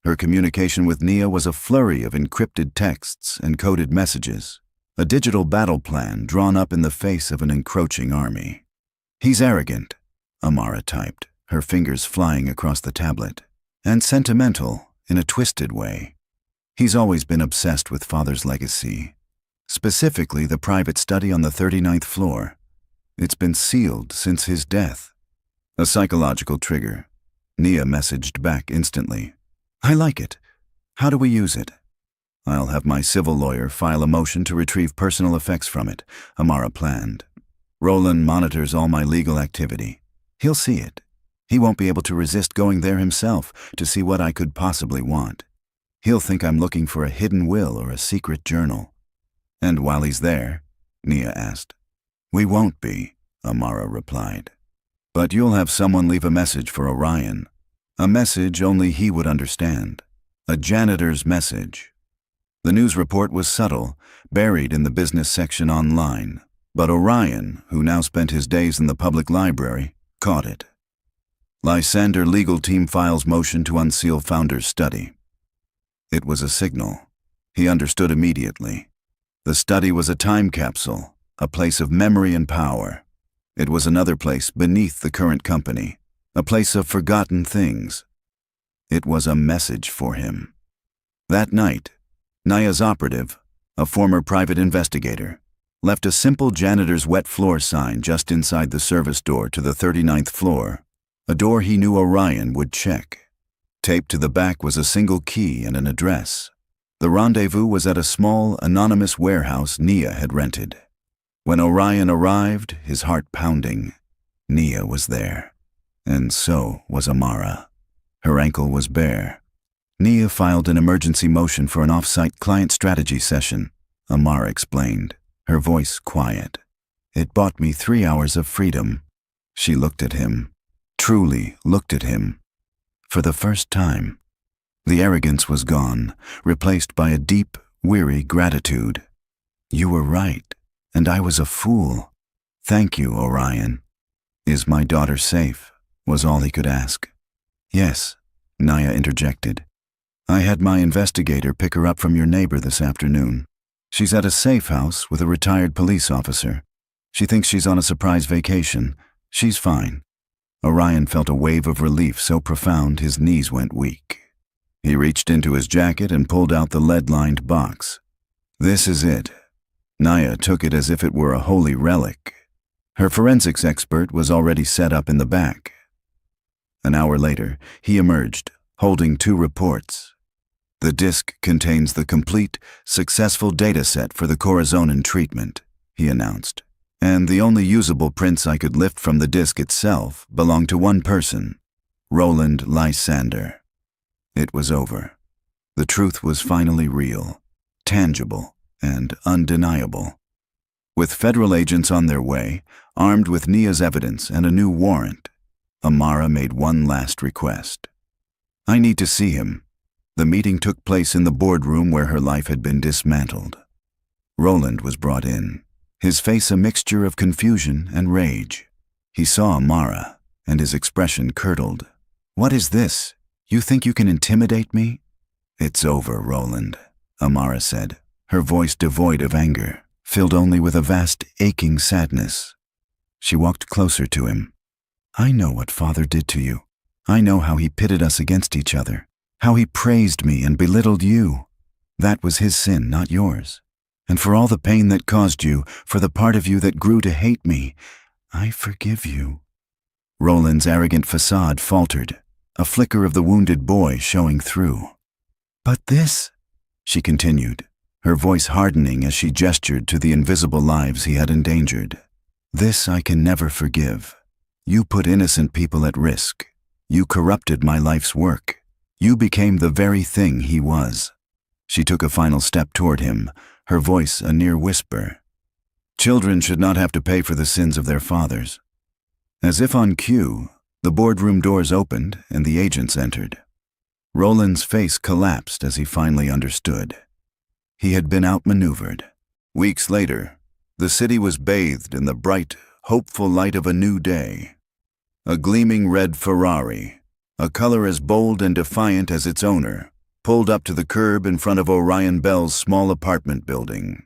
Her communication with Nia was a flurry of encrypted texts and coded messages, a digital battle plan drawn up in the face of an encroaching army. He's arrogant, Amara typed, her fingers flying across the tablet, and sentimental in a twisted way. He's always been obsessed with Father's legacy, specifically the private study on the 39th floor. It's been sealed since his death. A psychological trigger. Nia messaged back instantly. I like it. How do we use it? I'll have my civil lawyer file a motion to retrieve personal effects from it, Amara planned. Roland monitors all my legal activity. He'll see it. He won't be able to resist going there himself to see what I could possibly want. He'll think I'm looking for a hidden will or a secret journal. And while he's there, Nia asked. We won't be, Amara replied. But you'll have someone leave a message for Orion. A message only he would understand. A janitor's message. The news report was subtle, buried in the business section online. But Orion, who now spent his days in the public library, caught it. Lysander legal team files motion to unseal Founder's study. It was a signal. He understood immediately. The study was a time capsule, a place of memory and power. It was another place beneath the current company, a place of forgotten things. It was a message for him. That night, Naya's operative, a former private investigator, left a simple janitor's wet floor sign just inside the service door to the 39th floor, a door he knew Orion would check. Taped to the back was a single key and an address. The rendezvous was at a small, anonymous warehouse Nia had rented. When Orion arrived, his heart pounding, Nia was there. And so was Amara. Her ankle was bare. Nia filed an emergency motion for an off-site client strategy session, Amara explained, her voice quiet. It bought me 3 hours of freedom. She looked at him, truly looked at him. For the first time, the arrogance was gone, replaced by a deep, weary gratitude. You were right, and I was a fool. Thank you, Orion. Is my daughter safe? Was all he could ask. Yes, Naya interjected. I had my investigator pick her up from your neighbor this afternoon. She's at a safe house with a retired police officer. She thinks she's on a surprise vacation. She's fine. Orion felt a wave of relief so profound his knees went weak. He reached into his jacket and pulled out the lead-lined box. This is it. Naya took it as if it were a holy relic. Her forensics expert was already set up in the back. An hour later, he emerged, holding 2 reports. The disk contains the complete, successful data set for the Corazonin treatment, he announced. And the only usable prints I could lift from the disc itself belonged to one person, Roland Lysander. It was over. The truth was finally real, tangible, and undeniable. With federal agents on their way, armed with Nia's evidence and a new warrant, Amara made one last request. "I need to see him." The meeting took place in the boardroom where her life had been dismantled. Roland was brought in, his face a mixture of confusion and rage. He saw Amara, and his expression curdled. "What is this? You think you can intimidate me?" "It's over, Roland," Amara said, her voice devoid of anger, filled only with a vast, aching sadness. She walked closer to him. "I know what Father did to you. I know how he pitted us against each other, how he praised me and belittled you. That was his sin, not yours. And for all the pain that caused you, for the part of you that grew to hate me, I forgive you." Roland's arrogant facade faltered, a flicker of the wounded boy showing through. "But this," she continued, her voice hardening as she gestured to the invisible lives he had endangered. "This I can never forgive. You put innocent people at risk. You corrupted my life's work. You became the very thing he was." She took a final step toward him, her voice a near whisper. "Children should not have to pay for the sins of their fathers." As if on cue, the boardroom doors opened and the agents entered. Roland's face collapsed as he finally understood. He had been outmaneuvered. Weeks later, the city was bathed in the bright, hopeful light of a new day. A gleaming red Ferrari, a color as bold and defiant as its owner, pulled up to the curb in front of Orion Bell's small apartment building.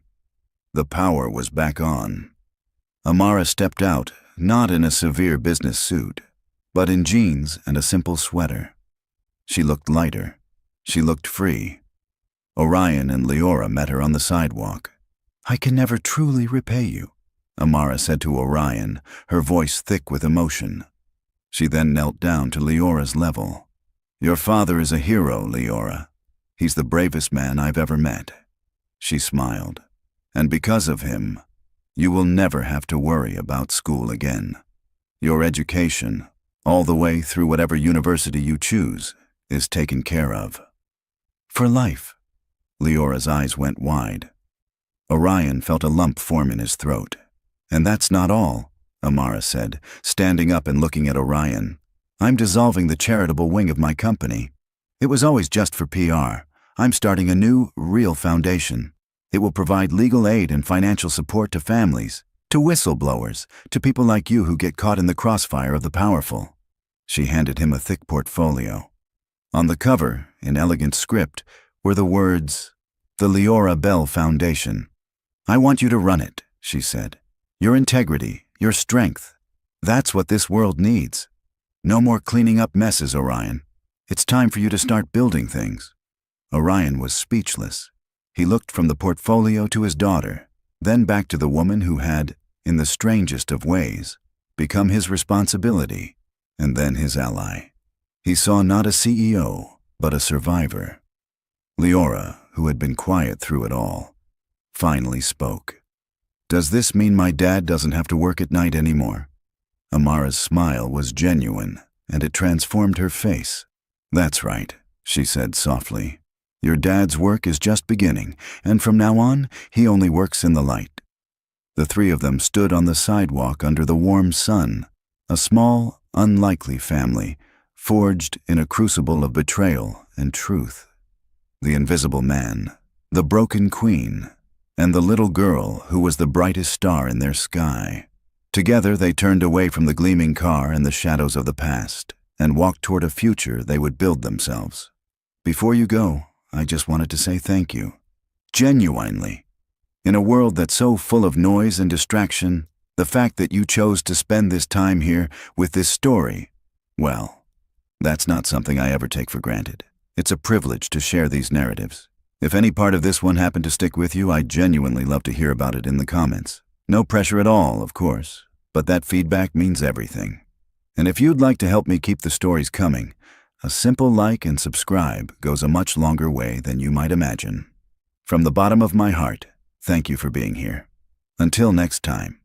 The power was back on. Amara stepped out, not in a severe business suit, but in jeans and a simple sweater. She looked lighter. She looked free. Orion and Leora met her on the sidewalk. "I can never truly repay you," Amara said to Orion, her voice thick with emotion. She then knelt down to Leora's level. "Your father is a hero, Leora. He's the bravest man I've ever met." She smiled. "And because of him, you will never have to worry about school again. Your education, all the way through whatever university you choose, is taken care of." "For life." Leora's eyes went wide. Orion felt a lump form in his throat. "And that's not all," Amara said, standing up and looking at Orion. "I'm dissolving the charitable wing of my company. It was always just for PR. I'm starting a new, real foundation. It will provide legal aid and financial support to families, to whistleblowers, to people like you who get caught in the crossfire of the powerful." She handed him a thick portfolio. On the cover, in elegant script, were the words, "The Leora Bell Foundation." "I want you to run it," she said. "Your integrity, your strength. That's what this world needs. No more cleaning up messes, Orion. It's time for you to start building things." Orion was speechless. He looked from the portfolio to his daughter, then back to the woman who had, in the strangest of ways, become his responsibility, and then his ally. He saw not a CEO, but a survivor. Leora, who had been quiet through it all, finally spoke. "Does this mean my dad doesn't have to work at night anymore?" Amara's smile was genuine, and it transformed her face. "That's right," she said softly. "Your dad's work is just beginning, and from now on, he only works in the light." The three of them stood on the sidewalk under the warm sun, a small, unlikely family, forged in a crucible of betrayal and truth. The invisible man, the broken queen, and the little girl who was the brightest star in their sky. Together they turned away from the gleaming car and the shadows of the past, and walked toward a future they would build themselves. "Before you go, I just wanted to say thank you. Genuinely. In a world that's so full of noise and distraction, the fact that you chose to spend this time here with this story, well, that's not something I ever take for granted. It's a privilege to share these narratives. If any part of this one happened to stick with you, I'd genuinely love to hear about it in the comments. No pressure at all, of course, but that feedback means everything. And if you'd like to help me keep the stories coming, a simple like and subscribe goes a much longer way than you might imagine. From the bottom of my heart, thank you for being here. Until next time.